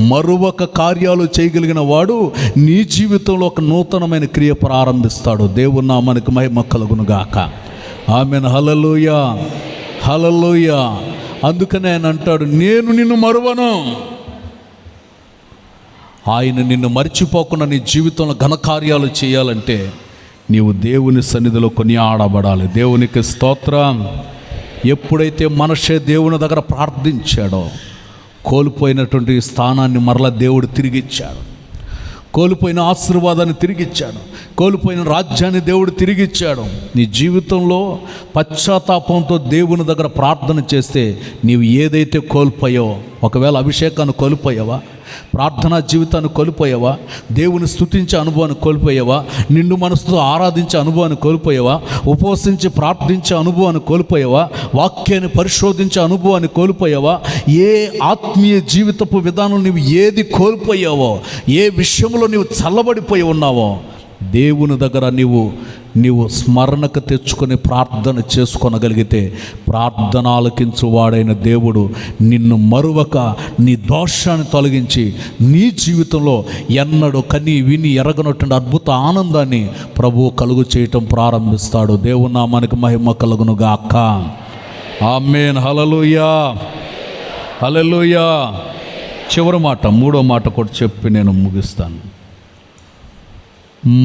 Speaker 1: మరొక కార్యాలు చేయగలిగిన వాడు నీ జీవితంలో ఒక నూతనమైన క్రియ ప్రారంభిస్తాడు. దేవుని నామానికి మహిమ కలుగునుగాక. ఆమేన్. హల్లెలూయా, హల్లెలూయా. అందుకనే ఆయన అంటాడు, నేను నిన్ను మరువను. ఆయన నిన్ను మర్చిపోకుండా నీ జీవితంలో ఘనకార్యాలు చేయాలంటే నీవు దేవుని సన్నిధిలో కొనియాడబడాలి. దేవునికి స్తోత్రం. ఎప్పుడైతే మనిషి దేవుని దగ్గర ప్రార్థించాడో కోల్పోయినటువంటి స్థానాన్ని మరలా దేవుడు తిరిగిచ్చాడు. కోల్పోయిన ఆశీర్వాదాన్ని తిరిగిచ్చాడు. కోల్పోయిన రాజ్యాన్ని దేవుడు తిరిగిచ్చాడు. నీ జీవితంలో పశ్చాత్తాపంతో దేవుని దగ్గర ప్రార్థన చేస్తే నీవు ఏదైతే కోల్పోయావో, ఒకవేళ అభిషేకాన్ని కోల్పోయావా, ప్రార్థనా జీవితాన్ని కోల్పోయావా, దేవుని స్తుతించే అనుభవాన్ని కోల్పోయావా, నిండు మనసుతో ఆరాధించే అనుభవాన్ని కోల్పోయావా, ఉపవసించి ప్రార్థించే అనుభవాన్ని కోల్పోయావా, వాక్యాన్ని పరిశోధించే అనుభవాన్ని కోల్పోయావా, ఏ ఆత్మీయ జీవితపు విధానం నీవు ఏది కోల్పోయావో, ఏ విషయంలో నీవు చల్లబడిపోయి ఉన్నావో, దేవుని దగ్గర నీవు స్మరణకు తెచ్చుకొని ప్రార్థన చేసుకొనగలిగితే ప్రార్థన ఆలకించువాడైన దేవుడు నిన్ను మరువక నీ దోషాన్ని తొలగించి నీ జీవితంలో ఎన్నడూ కని విని ఎరగనటువంటి అద్భుత ఆనందాన్ని ప్రభువు కలుగు చేయటం ప్రారంభిస్తాడు. దేవుని నామానికి మహిమ కలుగునుగాక. ఆమేన్. హల్లెలూయా, హల్లెలూయా. చివరి మాట, మూడో మాట కూడా చెప్పి నేను ముగిస్తాను.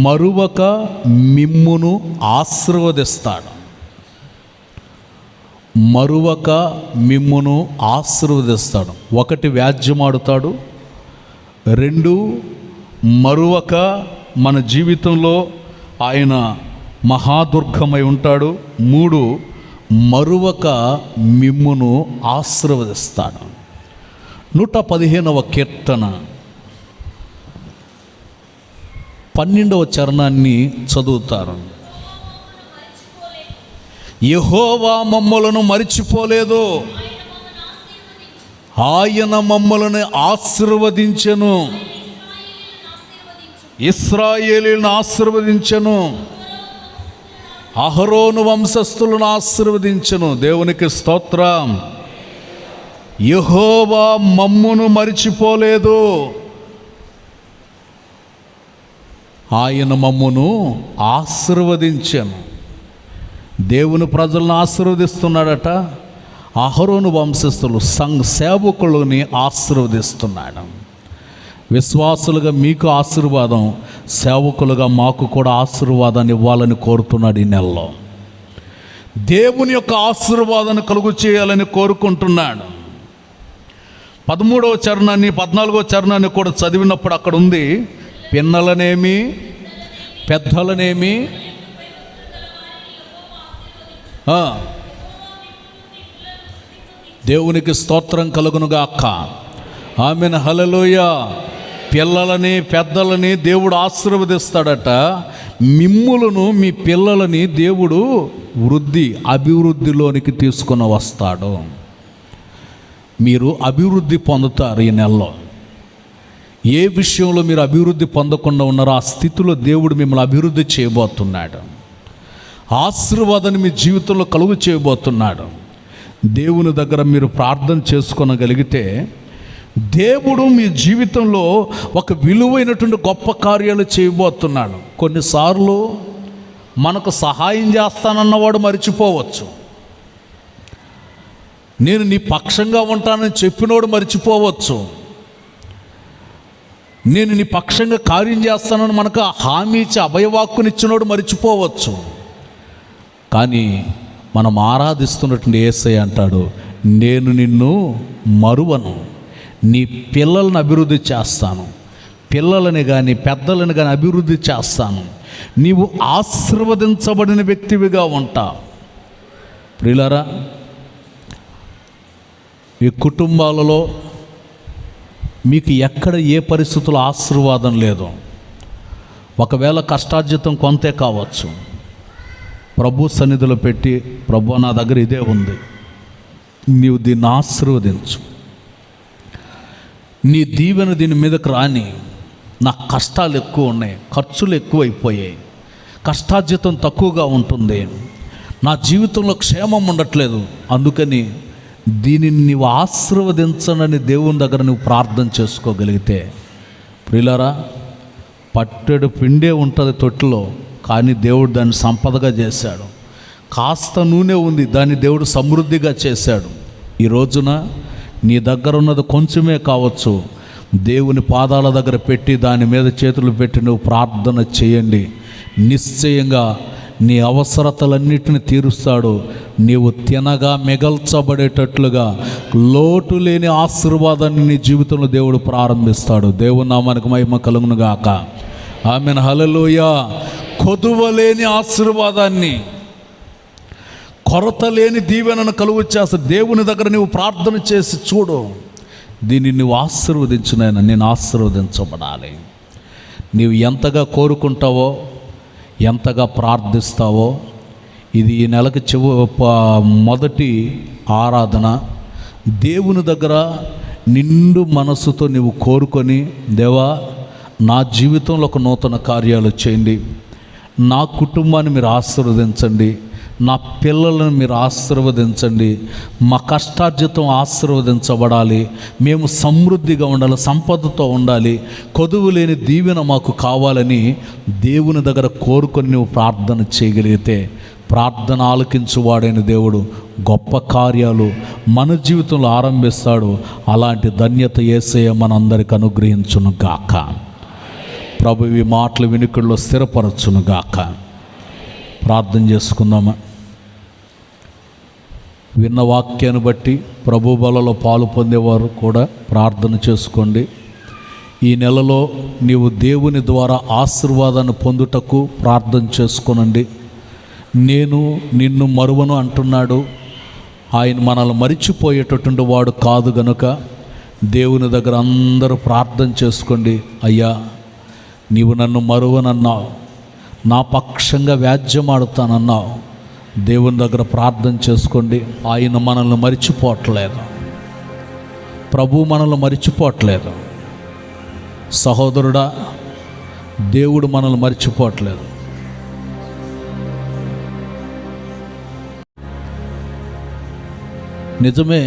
Speaker 1: మరువక మిమ్మును ఆశీర్వదిస్తాడు. మరువక మిమ్మును ఆశీర్వదిస్తాడు. ఒకటి, వ్యాజ్యమాడుతాడు. రెండు, మరువక మన జీవితంలో ఆయన మహాదుర్గమై ఉంటాడు. మూడు, మరువక మిమ్మును ఆశీర్వదిస్తాడు. 115వ కీర్తన 12వ చరణాన్ని చదువుతారు. యెహోవా మమ్మలను మరిచిపోలేదు, ఆయన మమ్మలను ఆశీర్వదించెను, ఇశ్రాయేలీయులను ఆశీర్వదించెను, అహరోను వంశస్థులను ఆశీర్వదించెను. దేవునికి స్తోత్రం. యెహోవా మమ్మును మరిచిపోలేదు, ఆయన మమ్మును ఆశీర్వదించెను. దేవుని ప్రజలను ఆశీర్వదిస్తున్నాడట. అహరోను వంశస్థులు సేవకులని ఆశీర్వదిస్తున్నాడు. విశ్వాసులుగా మీకు ఆశీర్వాదం, సేవకులుగా మాకు కూడా ఆశీర్వాదాన్ని ఇవ్వాలని కోరుతున్నాడు. ఈ నెలలో దేవుని యొక్క ఆశీర్వాదాన్ని కలుగు చేయాలని కోరుకుంటున్నాడు. 13వ చరణాన్ని 14వ చరణాన్ని కూడా చదివినప్పుడు అక్కడ ఉంది, పిన్నలనేమి పెద్దలనేమి దేవునికి స్తోత్రం కలుగునుగాక. ఆమెన్. హల్లెలూయా. పిల్లలని పెద్దలని దేవుడు ఆశీర్వదిస్తాడట. మిమ్ములను మీ పిల్లలని దేవుడు అభివృద్ధిలోనికి తీసుకొని వస్తాడు. మీరు అభివృద్ధి పొందుతారు. ఈ నెలలో ఏ విషయంలో మీరు అభివృద్ధి పొందకుండా ఉన్నారో ఆ స్థితిలో దేవుడు మిమ్మల్ని అభివృద్ధి చేయబోతున్నాడు. ఆశీర్వాదాన్ని మీ జీవితంలో కలుగు చేయబోతున్నాడు. దేవుని దగ్గర మీరు ప్రార్థన చేసుకోగలిగితే దేవుడు మీ జీవితంలో ఒక విలువైనటువంటి గొప్ప కార్యాలు చేయబోతున్నాడు. కొన్నిసార్లు మనకు సహాయం చేస్తానన్నవాడు మర్చిపోవచ్చు. నేను నీ పక్షంగా ఉంటానని చెప్పినోడు మర్చిపోవచ్చు. నేను నీ పక్షంగా కార్యం చేస్తానని మనకు హామీ ఇచ్చి అభయవాక్కునిచ్చినోడు మర్చిపోవచ్చు. కానీ మనం ఆరాధిస్తున్నటువంటి యేసయ్య అంటాడు, నేను నిన్ను మరువను, నీ పిల్లలను అభివృద్ధి చేస్తాను, పిల్లలని కానీ పెద్దలను కానీ అభివృద్ధి చేస్తాను, నీవు ఆశీర్వదించబడిన వ్యక్తివిగా ఉంటావు. ప్రియులారా, ఈ కుటుంబాలలో మీకు ఎక్కడ ఏ పరిస్థితుల్లో ఆశీర్వాదం లేదు. ఒకవేళ కష్టార్జితం కొంతే కావచ్చు. ప్రభు సన్నిధిలో పెట్టి, ప్రభు నా దగ్గర ఇదే ఉంది, నీవు దీన్ని ఆశీర్వదించు, నీ దీవెన దీని మీదకి రాని, నా కష్టాలు ఎక్కువ ఉన్నాయి, ఖర్చులు ఎక్కువైపోయాయి, కష్టార్జితం తక్కువగా ఉంటుంది, నా జీవితంలో క్షేమం ఉండట్లేదు, అందుకని దీనిని నీవు ఆశీర్వదించనని దేవుని దగ్గర నువ్వు ప్రార్థన చేసుకోగలిగితే, ప్రియులారా, పట్టెడు పిండే ఉంటుంది తొట్టిలో, కానీ దేవుడు దాన్ని సంపదగా చేశాడు. కాస్త నూనె ఉంది, దాన్ని దేవుడు సమృద్ధిగా చేశాడు. ఈ రోజున నీ దగ్గర ఉన్నది కొంచెమే కావచ్చు, దేవుని పాదాల దగ్గర పెట్టి దాని మీద చేతులు పెట్టి నువ్వు ప్రార్థన చేయండి. నిశ్చయంగా నీ అవసరతలన్నిటిని తీరుస్తాడు. నీవు తినగా మిగల్చబడేటట్లుగా లోటు లేని ఆశీర్వాదాన్ని నీ జీవితంలో దేవుడు ప్రారంభిస్తాడు. దేవుని నామానికి మహిమ కలుగునుగాక. ఆమెన్. హల్లెలూయా. కొదువలేని ఆశీర్వాదాన్ని, కొరత లేని దీవెనను కలుగు చేస్తాడు. దేవుని దగ్గర నీవు ప్రార్థన చేసి చూడు, దీన్ని నువ్వు ఆశీర్వదించునైనా నేను ఆశీర్వదించబడాలి. నీవు ఎంతగా కోరుకుంటావో, ఎంతగా ప్రార్థిస్తావో, ఇది ఈ నెలకు మొదటి ఆరాధన. దేవుని దగ్గర నిండు మనస్సుతో నీవు కోరుకొని, దేవా నా జీవితంలో ఒక నూతన కార్యాలు చేయండి, నా కుటుంబాన్ని మీరు ఆశీర్వదించండి, నా పిల్లలను మీరు ఆశీర్వదించండి, మా కష్టార్జితం ఆశీర్వదించబడాలి, మేము సమృద్ధిగా ఉండాలి, సంపదతో ఉండాలి, కొదువు లేని దీవెన మాకు కావాలని దేవుని దగ్గర కోరుకొని నువ్వు ప్రార్థన చేయగలిగితే, ప్రార్థన ఆలకించువాడైన దేవుడు గొప్ప కార్యాలు మన జీవితంలో ఆరంభిస్తాడు. అలాంటి ధన్యత యేసయ్య మనందరికి అనుగ్రహించును గాక. ప్రభు ఈ మాటలు వినికిడిలో స్థిరపరచును గాక. ప్రార్థన చేసుకుందామా. విన్న వాక్యాన్ని బట్టి ప్రభు బలలో పాలు పొందేవారు కూడా ప్రార్థన చేసుకోండి. ఈ నెలలో నీవు దేవుని ద్వారా ఆశీర్వాదాన్ని పొందుటకు ప్రార్థన చేసుకోనండి. నేను నిన్ను మరువను అంటున్నాడు. ఆయన మనల్ని మరిచిపోయేటటువంటి వాడు కాదు గనుక దేవుని దగ్గర అందరూ ప్రార్థన చేసుకోండి. అయ్యా, నీవు నన్ను మరువనన్నావు, నా పక్షంగా వ్యాజ్యమాడుతానన్నావు. దేవుని దగ్గర ప్రార్థన చేసుకోండి. ఆయన మనల్ని మరిచిపోవట్లేదు, ప్రభు మనల్ని మరిచిపోవట్లేదు. సహోదరుడా, దేవుడు మనల్ని మరిచిపోవట్లేదు. నిజమే,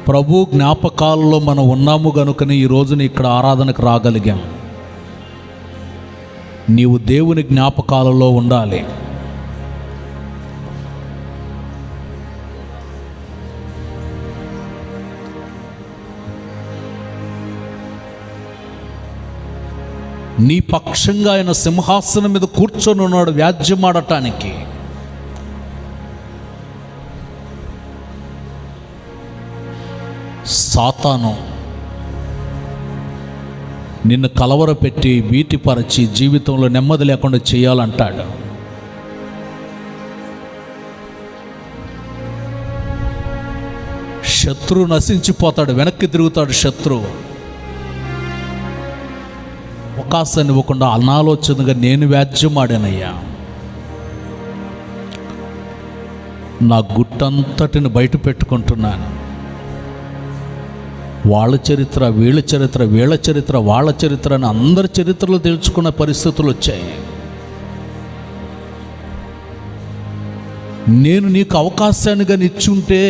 Speaker 1: ప్రభు జ్ఞాపకాలలో మనం ఉన్నాము కనుకని ఈ రోజున ఇక్కడ ఆరాధనకు రాగలిగాం. నీవు దేవుని జ్ఞాపకాలలో ఉండాలి. నీ పక్షంగా ఆయన సింహాసనం మీద కూర్చొని ఉన్నాడు వ్యాజ్యమాడటానికి. సాతాను నిన్ను కలవరపెట్టి వీటిపరచి జీవితంలో నెమ్మది లేకుండా చేయాలంటాడు. శత్రువు నశించిపోతాడు, వెనక్కి తిరుగుతాడు శత్రువు. అవకాశాన్ని ఇవ్వకుండా అనాలోచనగా నేను వ్యాజ్యమాడానయ్యా, నా గుట్టంతటిని బయట పెట్టుకుంటున్నాను. వాళ్ళ చరిత్ర, వీళ్ళ చరిత్ర, వీళ్ళ చరిత్ర, వాళ్ళ చరిత్ర అని అందరి చరిత్రలు తెలుసుకున్న పరిస్థితులు వచ్చాయి. నేను నీకు అవకాశాన్ని ఇచ్చుంటే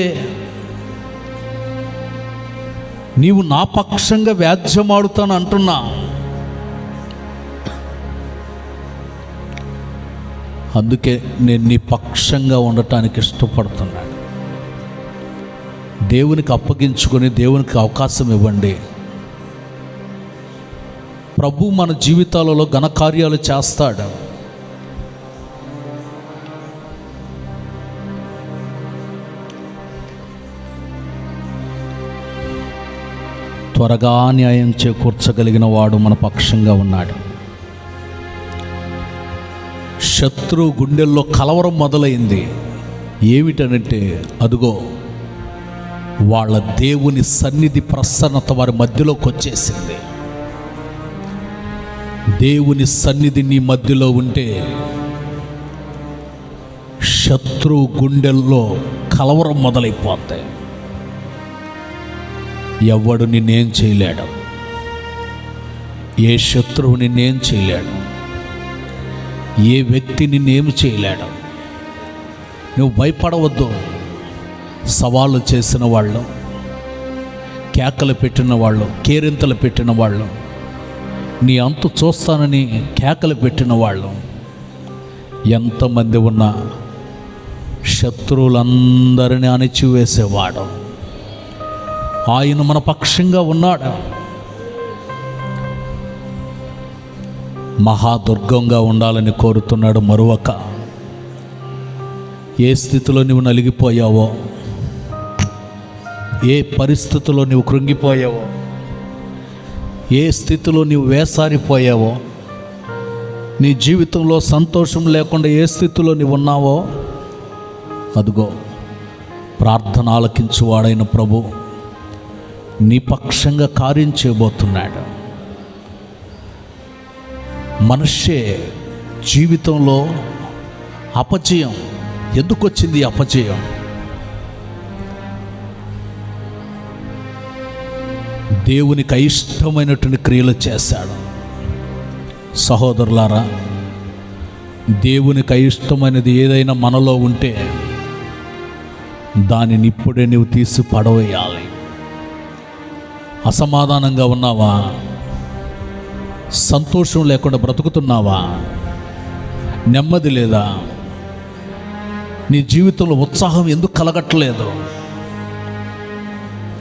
Speaker 1: నీవు నా పక్షంగా వ్యాజ్యమాడుతాను అంటున్నా. అందుకే నేను నీ పక్షంగా ఉండటానికి ఇష్టపడుతున్నాను. దేవునికి అప్పగించుకొని దేవునికి అవకాశం ఇవ్వండి. ప్రభు మన జీవితాలలో ఘనకార్యాలు చేస్తాడు. త్వరగా న్యాయం చేకూర్చగలిగిన వాడు మన పక్షంగా ఉన్నాడు. శత్రువు గుండెల్లో కలవరం మొదలైంది. ఏమిటనంటే అదుగో వాళ్ళ దేవుని సన్నిధి ప్రసన్నత వారి మధ్యలోకి వచ్చేసింది. దేవుని సన్నిధి నీ మధ్యలో ఉంటే శత్రువు గుండెల్లో కలవరం మొదలైపోతాయి. ఎవడు నిన్నేం చేయలేడు, ఏ శత్రువు నిన్నేం చేయలేడు, ఏ వ్యక్తి నిన్నేమి చేయలేడు. నువ్వు భయపడవద్దు. సవాళ్ళు చేసిన వాళ్ళు, కేకలు పెట్టిన వాళ్ళు, కేరింతలు పెట్టిన వాళ్ళు, నీ అంతు చూస్తానని కేకలు పెట్టిన వాళ్ళు ఎంతమంది ఉన్నా శత్రువులందరినీ అణిచివేసేవాడు ఆయన మన పక్షంగా ఉన్నాడు. మహాదుర్గంగా ఉండాలని కోరుతున్నాడు. మరొక ఏ స్థితిలో నువ్వు నలిగిపోయావో, ఏ పరిస్థితిలో నువ్వు కృంగిపోయావో, ఏ స్థితిలో నీవు వేసారిపోయావో, నీ జీవితంలో సంతోషం లేకుండా ఏ స్థితిలో నీవు ఉన్నావో, అదుగో ప్రార్థన ఆలకించువాడైన ప్రభు నీ పక్షంగా కార్యం చేయబోతున్నాడు. మనిషే జీవితంలో అపజయం ఎందుకు వచ్చింది? అపజయం దేవునికి అయిష్టమైనటువంటి క్రియలు చేశాడు. సహోదరులారా, దేవునికి అయిష్టమైనది ఏదైనా మనలో ఉంటే దానిని ఇప్పుడే నీవు తీసి పడవేయాలి. అసమాధానంగా ఉన్నావా? సంతోషం లేకుండా బ్రతుకుతున్నావా? నెమ్మది లేదా? నీ జీవితంలో ఉత్సాహం ఎందుకు కలగట్లేదు?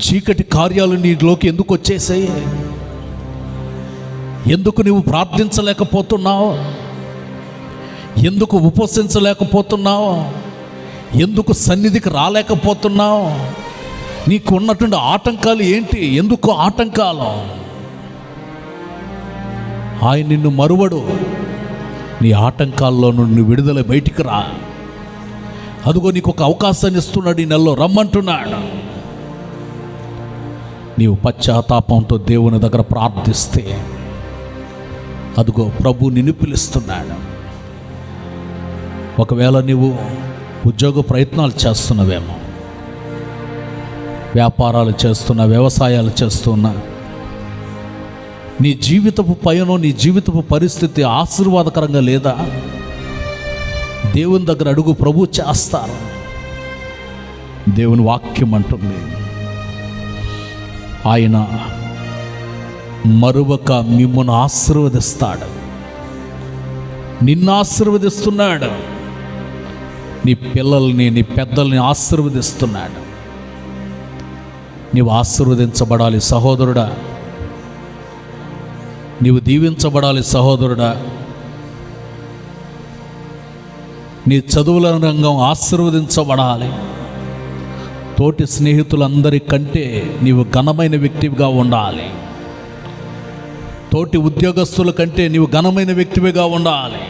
Speaker 1: చీకటి కార్యాలు నీలోకి ఎందుకు వచ్చేసాయి? ఎందుకు నువ్వు ప్రార్థించలేకపోతున్నావు? ఎందుకు ఉపవసించలేకపోతున్నావు? ఎందుకు సన్నిధికి రాలేకపోతున్నావు? నీకు ఉన్నటువంటి ఆటంకాలు ఏంటి? ఎందుకు ఆటంకాలు? ఆయన నిన్ను మరువడు. నీ ఆటంకాల్లో నుండి విడుదల బయటికి రా. అదిగో నీకు ఒక అవకాశాన్ని ఇస్తున్నాడు. ఈ నెలలో రమ్మంటున్నాడు. నీవు పశ్చాత్తాపంతో దేవుని దగ్గర ప్రార్థిస్తే అదిగో ప్రభు నిన్ను పిలుస్తున్నాడు. ఒకవేళ నీవు ఉద్యోగ ప్రయత్నాలు చేస్తున్నావేమో, వ్యాపారాలు చేస్తున్నా, వ్యవసాయాలు చేస్తున్నా, నీ జీవితపు పయనం, నీ జీవితపు పరిస్థితి ఆశీర్వాదకరంగా లేదా? దేవుని దగ్గర అడుగు, ప్రభు చేస్తారు. దేవుని వాక్యం అంటుంది, ఆయన మరువక మిమ్మల్ని ఆశీర్వదిస్తాడు. నిన్ను ఆశీర్వదిస్తున్నాడు. నీ పిల్లల్ని, నీ పెద్దల్ని ఆశీర్వదిస్తున్నాడు. నీవు ఆశీర్వదించబడాలి సహోదరుడా. నీవు దీవించబడాలి సహోదరుడా. నీ చదువుల రంగం ఆశీర్వదించబడాలి. తోటి స్నేహితులందరికంటే నీవు ఘనమైన వ్యక్తివిగా ఉండాలి. తోటి ఉద్యోగస్తుల కంటే నీవు ఘనమైన వ్యక్తివిగా ఉండాలి.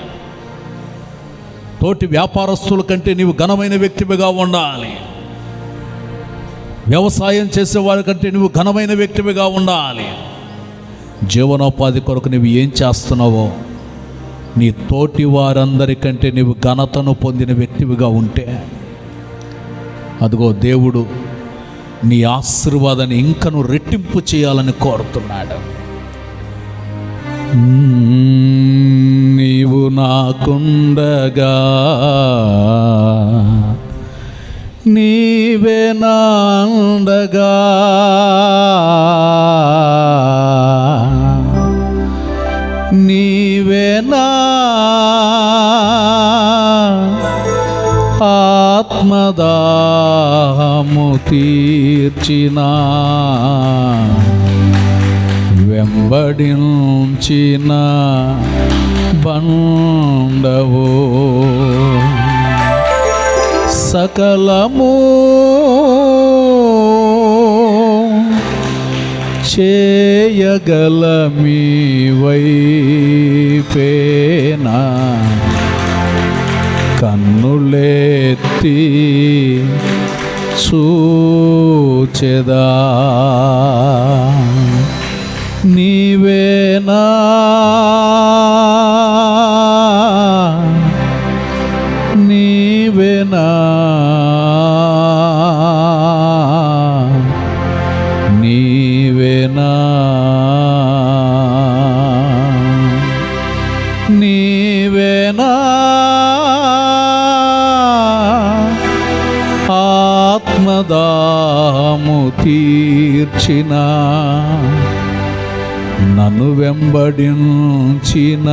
Speaker 1: తోటి వ్యాపారస్తుల కంటే నీవు ఘనమైన వ్యక్తివిగా ఉండాలి. వ్యవసాయం చేసేవారి కంటే నువ్వు ఘనమైన వ్యక్తివిగా ఉండాలి. జీవనోపాధి కొరకు నువ్వు ఏం చేస్తున్నావో నీ తోటి వారందరికంటే నువ్వు ఘనతను పొందిన వ్యక్తివిగా ఉంటే అదిగో దేవుడు నీ ఆశీర్వాదాన్ని ఇంకను రెట్టింపు చేయాలని కోరుతున్నాడు. నీవు నాకుండగా నీవే నాండగా నీవే నా ఆత్మదాహము తీర్చిన వెంబడించిన బండవో సకలము చేయగల మీ వైపేనా కన్నులెత్తి చూచెదా నీవేనా నీవేనా నీవేనా నీవేనా ఆత్మదాహము తీర్చిన నన్ను వెంబడించిన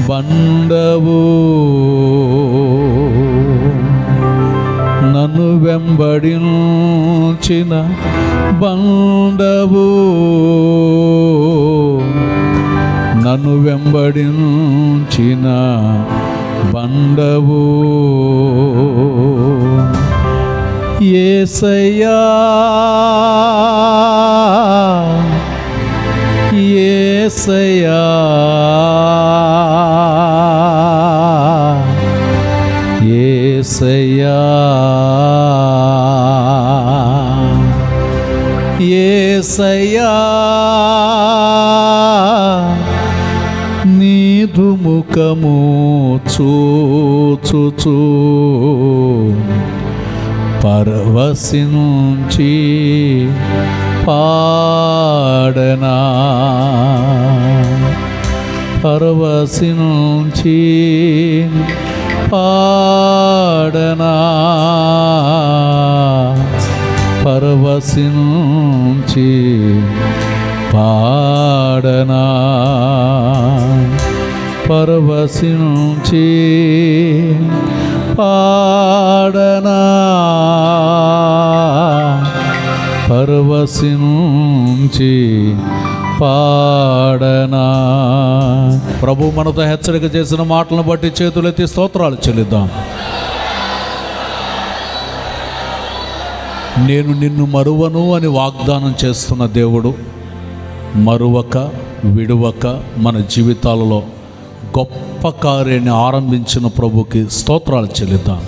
Speaker 1: బండవు నన్ను వెంబడించిన బండవు నన్ను వెంబడించిన బండవు యేసయ్యా యేసయ్యా యేసయ్యా యేసయ్యా నీదు ముఖము చూచుచూ పరవశించి పాడనా పరవశించి పాడనా పరవశించి పాడనా పరవశించి పాడనా పరవశించి పాడనా. ప్రభు మనతో హెచ్చరిక చేసిన మాటలను బట్టి చేతులెత్తి స్తోత్రాలు చెల్లిద్దాం. నేను నిన్ను మరువను అని వాగ్దానం చేస్తున్న దేవుడు మరువక విడువక మన జీవితాలలో గొప్ప కార్యాన్ని ఆరంభించిన ప్రభుకి స్తోత్రాలు చెల్లిద్దాం.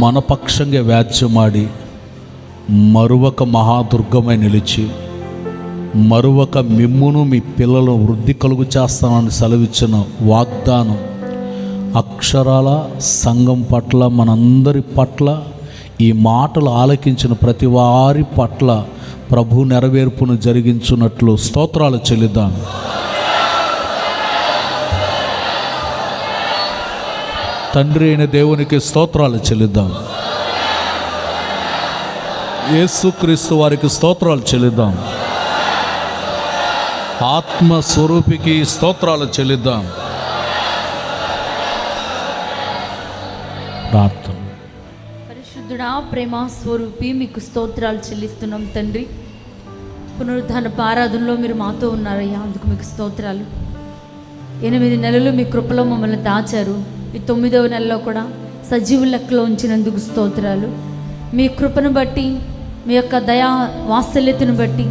Speaker 1: మన పక్షంగా వ్యాజ్యమాడి మరువక మహాదుర్గమై నిలిచి మరువక మిమ్మును మీ పిల్లలను వృద్ధి కలుగు చేస్తానని సెలవిచ్చిన వాగ్దానం అక్షరాల సంఘం పట్ల మనందరి పట్ల ఈ మాటలు ఆలకించిన ప్రతి వారి పట్ల ప్రభు నెరవేర్పును జరిగించున్నట్లు స్తోత్రాలు చెల్లిద్దాం. తండ్రి అయిన దేవునికి స్తోత్రాలు చెల్లిద్దాం. యేసుక్రీస్తు వారికి స్తోత్రాలు చెల్లిద్దాం. ఆత్మస్వరూపికి స్తోత్రాలు చెల్లిద్దాం. ప్రార్థన.
Speaker 2: పరిశుద్ధుడా, ప్రేమ స్వరూపి, మీకు స్తోత్రాలు చెల్లిస్తున్నాం తండ్రి. పునరుద్ధాన ఆరాధనలో మీరు మాతో ఉన్నారయ్యా, అందుకు మీకు స్తోత్రాలు. 8 నెలలు మీ కృపలో మమ్మల్ని దాచారు. ఈ 9వ నెలలో కూడా సజీవుల లెక్కలో ఉంచినందుకు స్తోత్రాలు. మీ కృపను బట్టి, మీ యొక్క దయా వాత్సల్యతను బట్టి,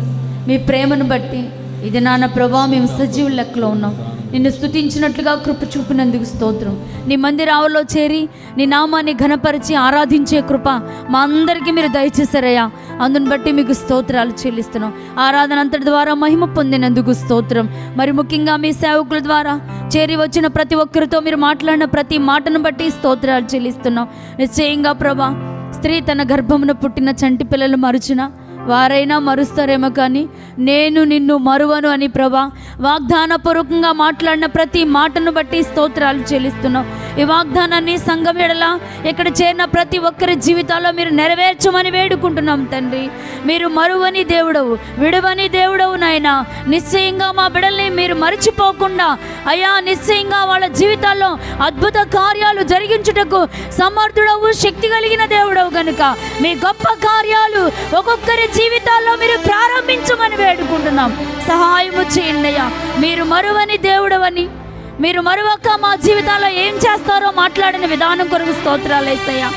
Speaker 2: మీ ప్రేమను బట్టి ఇది నాన్న ప్రభా మేము సజీవుల లెక్కలో ఉన్నాం. నిన్ను స్తుతించినట్లుగా కృప చూపినందుకు స్తోత్రం. నీ మందిరావలో చేరి నీ నామాన్ని ఘనపరిచి ఆరాధించే కృప మా అందరికీ మీరు దయచేశారయ్యా. అందుని బట్టి మీకు స్తోత్రాలు చెల్లిస్తున్నాం. ఆరాధన అంతటి ద్వారా మహిమ పొందినందుకు స్తోత్రం. మరి ముఖ్యంగా మీ సేవకుల ద్వారా చేరి వచ్చిన ప్రతి ఒక్కరితో మీరు మాట్లాడిన ప్రతి మాటను బట్టి స్తోత్రాలు చెల్లిస్తున్నాం. నిశ్చయంగా ప్రభా, స్త్రీ తన గర్భమున పుట్టిన చంటి పిల్లలు మరుచిన వారైనా మరుస్తారేమో, కానీ నేను నిన్ను మరువను అని ప్రభా వాగ్దానపూర్వకంగా మాట్లాడిన ప్రతి మాటను బట్టి స్తోత్రాలు చెల్లిస్తున్నాం. ఈ వాగ్దానాన్ని సంఘం ఎడల ఇక్కడ చేరిన ప్రతి ఒక్కరి జీవితాల్లో మీరు నెరవేర్చమని వేడుకుంటున్నాం తండ్రి. మీరు మరువని దేవుడవు, విడవని దేవుడవు నాయన. నిశ్చయంగా మా బిడ్డల్ని మీరు మరిచిపోకుండా అయ్యా, నిశ్చయంగా వాళ్ళ జీవితాల్లో అద్భుత కార్యాలు జరిగించుటకు సమర్థుడవు, శక్తి కలిగిన దేవుడవు కనుక మీ గొప్ప కార్యాలు ఒక్కొక్కరి జీవితాల్లో మీరు ప్రారంభించమని వేడుకుంటున్నాం. సహాయము చేయండి అయ్యా. మీరు మరువని దేవుడవని, మీరు మరువక మా జీవితాల్లో ఏం చేస్తారో మాట్లాడిన విధానం కొరకు స్తోత్రాలు యేసయ్యా.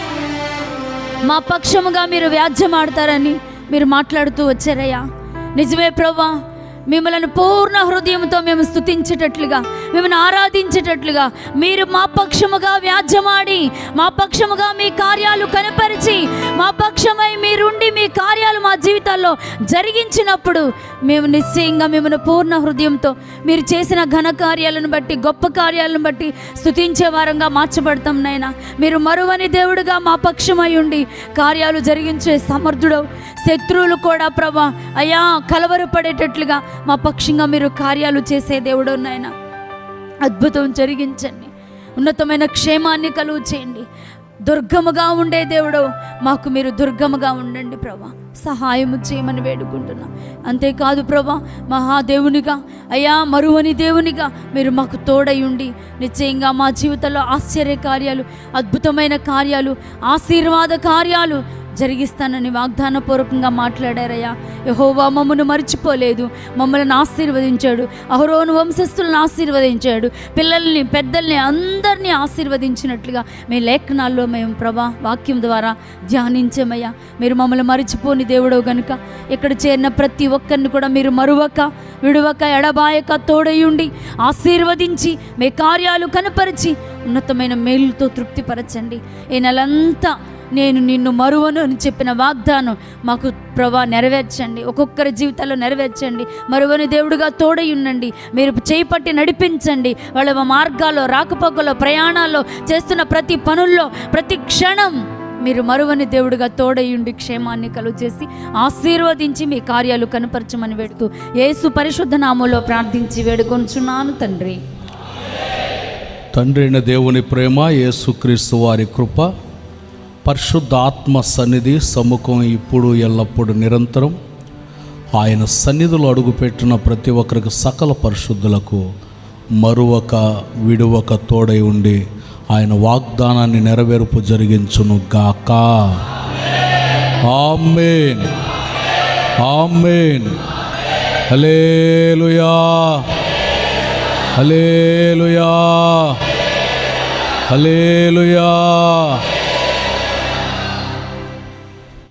Speaker 2: మా పక్షముగా మీరు వ్యాజ్యమాడతారని మీరు మాట్లాడుతూ వచ్చారయ్యా. నిజమే ప్రభా, మిమ్మల్ని పూర్ణ హృదయంతో మేము స్తుతించేటట్లుగా, మిమ్మల్ని ఆరాధించేటట్లుగా మీరు మా పక్షముగా వ్యాజ్యమాడి, మా పక్షముగా మీ కార్యాలు కనపరిచి, మా పక్షమై మీరుండి మీ కార్యాలు మా జీవితాల్లో జరిగించినప్పుడు మేము నిశ్చయంగా మిమ్మల్ని పూర్ణ హృదయంతో మీరు చేసిన ఘన కార్యాలను బట్టి, గొప్ప కార్యాలను బట్టి స్తుతించే వారంగా మార్చబడతాం నాయనా. మీరు మరువని దేవుడుగా మా పక్షమై ఉండి కార్యాలు జరిగించే సమర్థుడవు. శత్రువులు కూడా ప్రభా అయ్యా కలవరపడేటట్లుగా మా పక్షంగా మీరు కార్యాలు చేసే దేవుడు నాయన. అద్భుతం జరిగించండి, ఉన్నతమైన క్షేమాన్ని కలుగు చేయండి. దుర్గముగా ఉండే దేవుడు మాకు మీరు దుర్గముగా ఉండండి ప్రభా. సహాయము చేయమని వేడుకుంటున్నాం. అంతేకాదు ప్రభా, మహాదేవునిగా అయ్యా, మరువని దేవునిగా మీరు మాకు తోడై ఉండి నిశ్చయంగా మా జీవితంలో ఆశ్చర్య కార్యాలు, అద్భుతమైన కార్యాలు, ఆశీర్వాద కార్యాలు జరిగిస్తానని వాగ్దానపూర్వకంగా మాట్లాడారయ్యా. యెహోవా మమ్మల్ని మర్చిపోలేదు, మమ్మల్ని ఆశీర్వదించాడు. అహరోను వంశస్థులను ఆశీర్వదించాడు. పిల్లల్ని, పెద్దల్ని, అందరినీ ఆశీర్వదించినట్లుగా మీ లేఖనాల్లో మేము ప్రభా వాక్యం ద్వారా ధ్యానించామయ్యా. మీరు మమ్మల్ని మరిచిపోని దేవుడవు కనుక ఇక్కడ చేరిన ప్రతి ఒక్కరిని కూడా మీరు మరువక, విడువక, ఎడబాయక తోడయుండి ఆశీర్వదించి మీ కార్యాలు కనపరిచి ఉన్నతమైన మేలుతో తృప్తిపరచండి. ఈ నెలంతా నేను నిన్ను మరువను అని చెప్పిన వాగ్దానం మాకు ప్రభా నెరవేర్చండి. ఒక్కొక్కరి జీవితాల్లో నెరవేర్చండి. మరువని దేవుడుగా తోడై ఉండండి. మీరు చేపట్టి నడిపించండి. వాళ్ళ మార్గాల్లో, రాకపోకల్లో, ప్రయాణాల్లో, చేస్తున్న ప్రతి పనుల్లో, ప్రతి క్షణం మీరు మరువని దేవుడుగా తోడయుండి క్షేమాన్ని కలుగు చేసి ఆశీర్వదించి మీ కార్యాలు కనపరచమని వేడుతూ యేసు పరిశుద్ధ నామములో ప్రార్థించి వేడుకొనుచున్నాను తండ్రి.
Speaker 1: తండ్రి అయిన దేవుని ప్రేమ, యేసుక్రీస్తు వారి కృప, పరిశుద్ధాత్మ సన్నిధి, సముఖం ఇప్పుడు ఎల్లప్పుడూ నిరంతరం ఆయన సన్నిధిలో అడుగుపెట్టిన ప్రతి ఒక్కరికి, సకల పరిశుద్ధులకు మరువక, విడువక తోడై ఉండి ఆయన వాగ్దానాన్ని నెరవేర్పు జరిగించును గాక. ఆమేన్, ఆమేన్. హల్లెలూయా, హల్లెలూయా, హల్లెలూయా.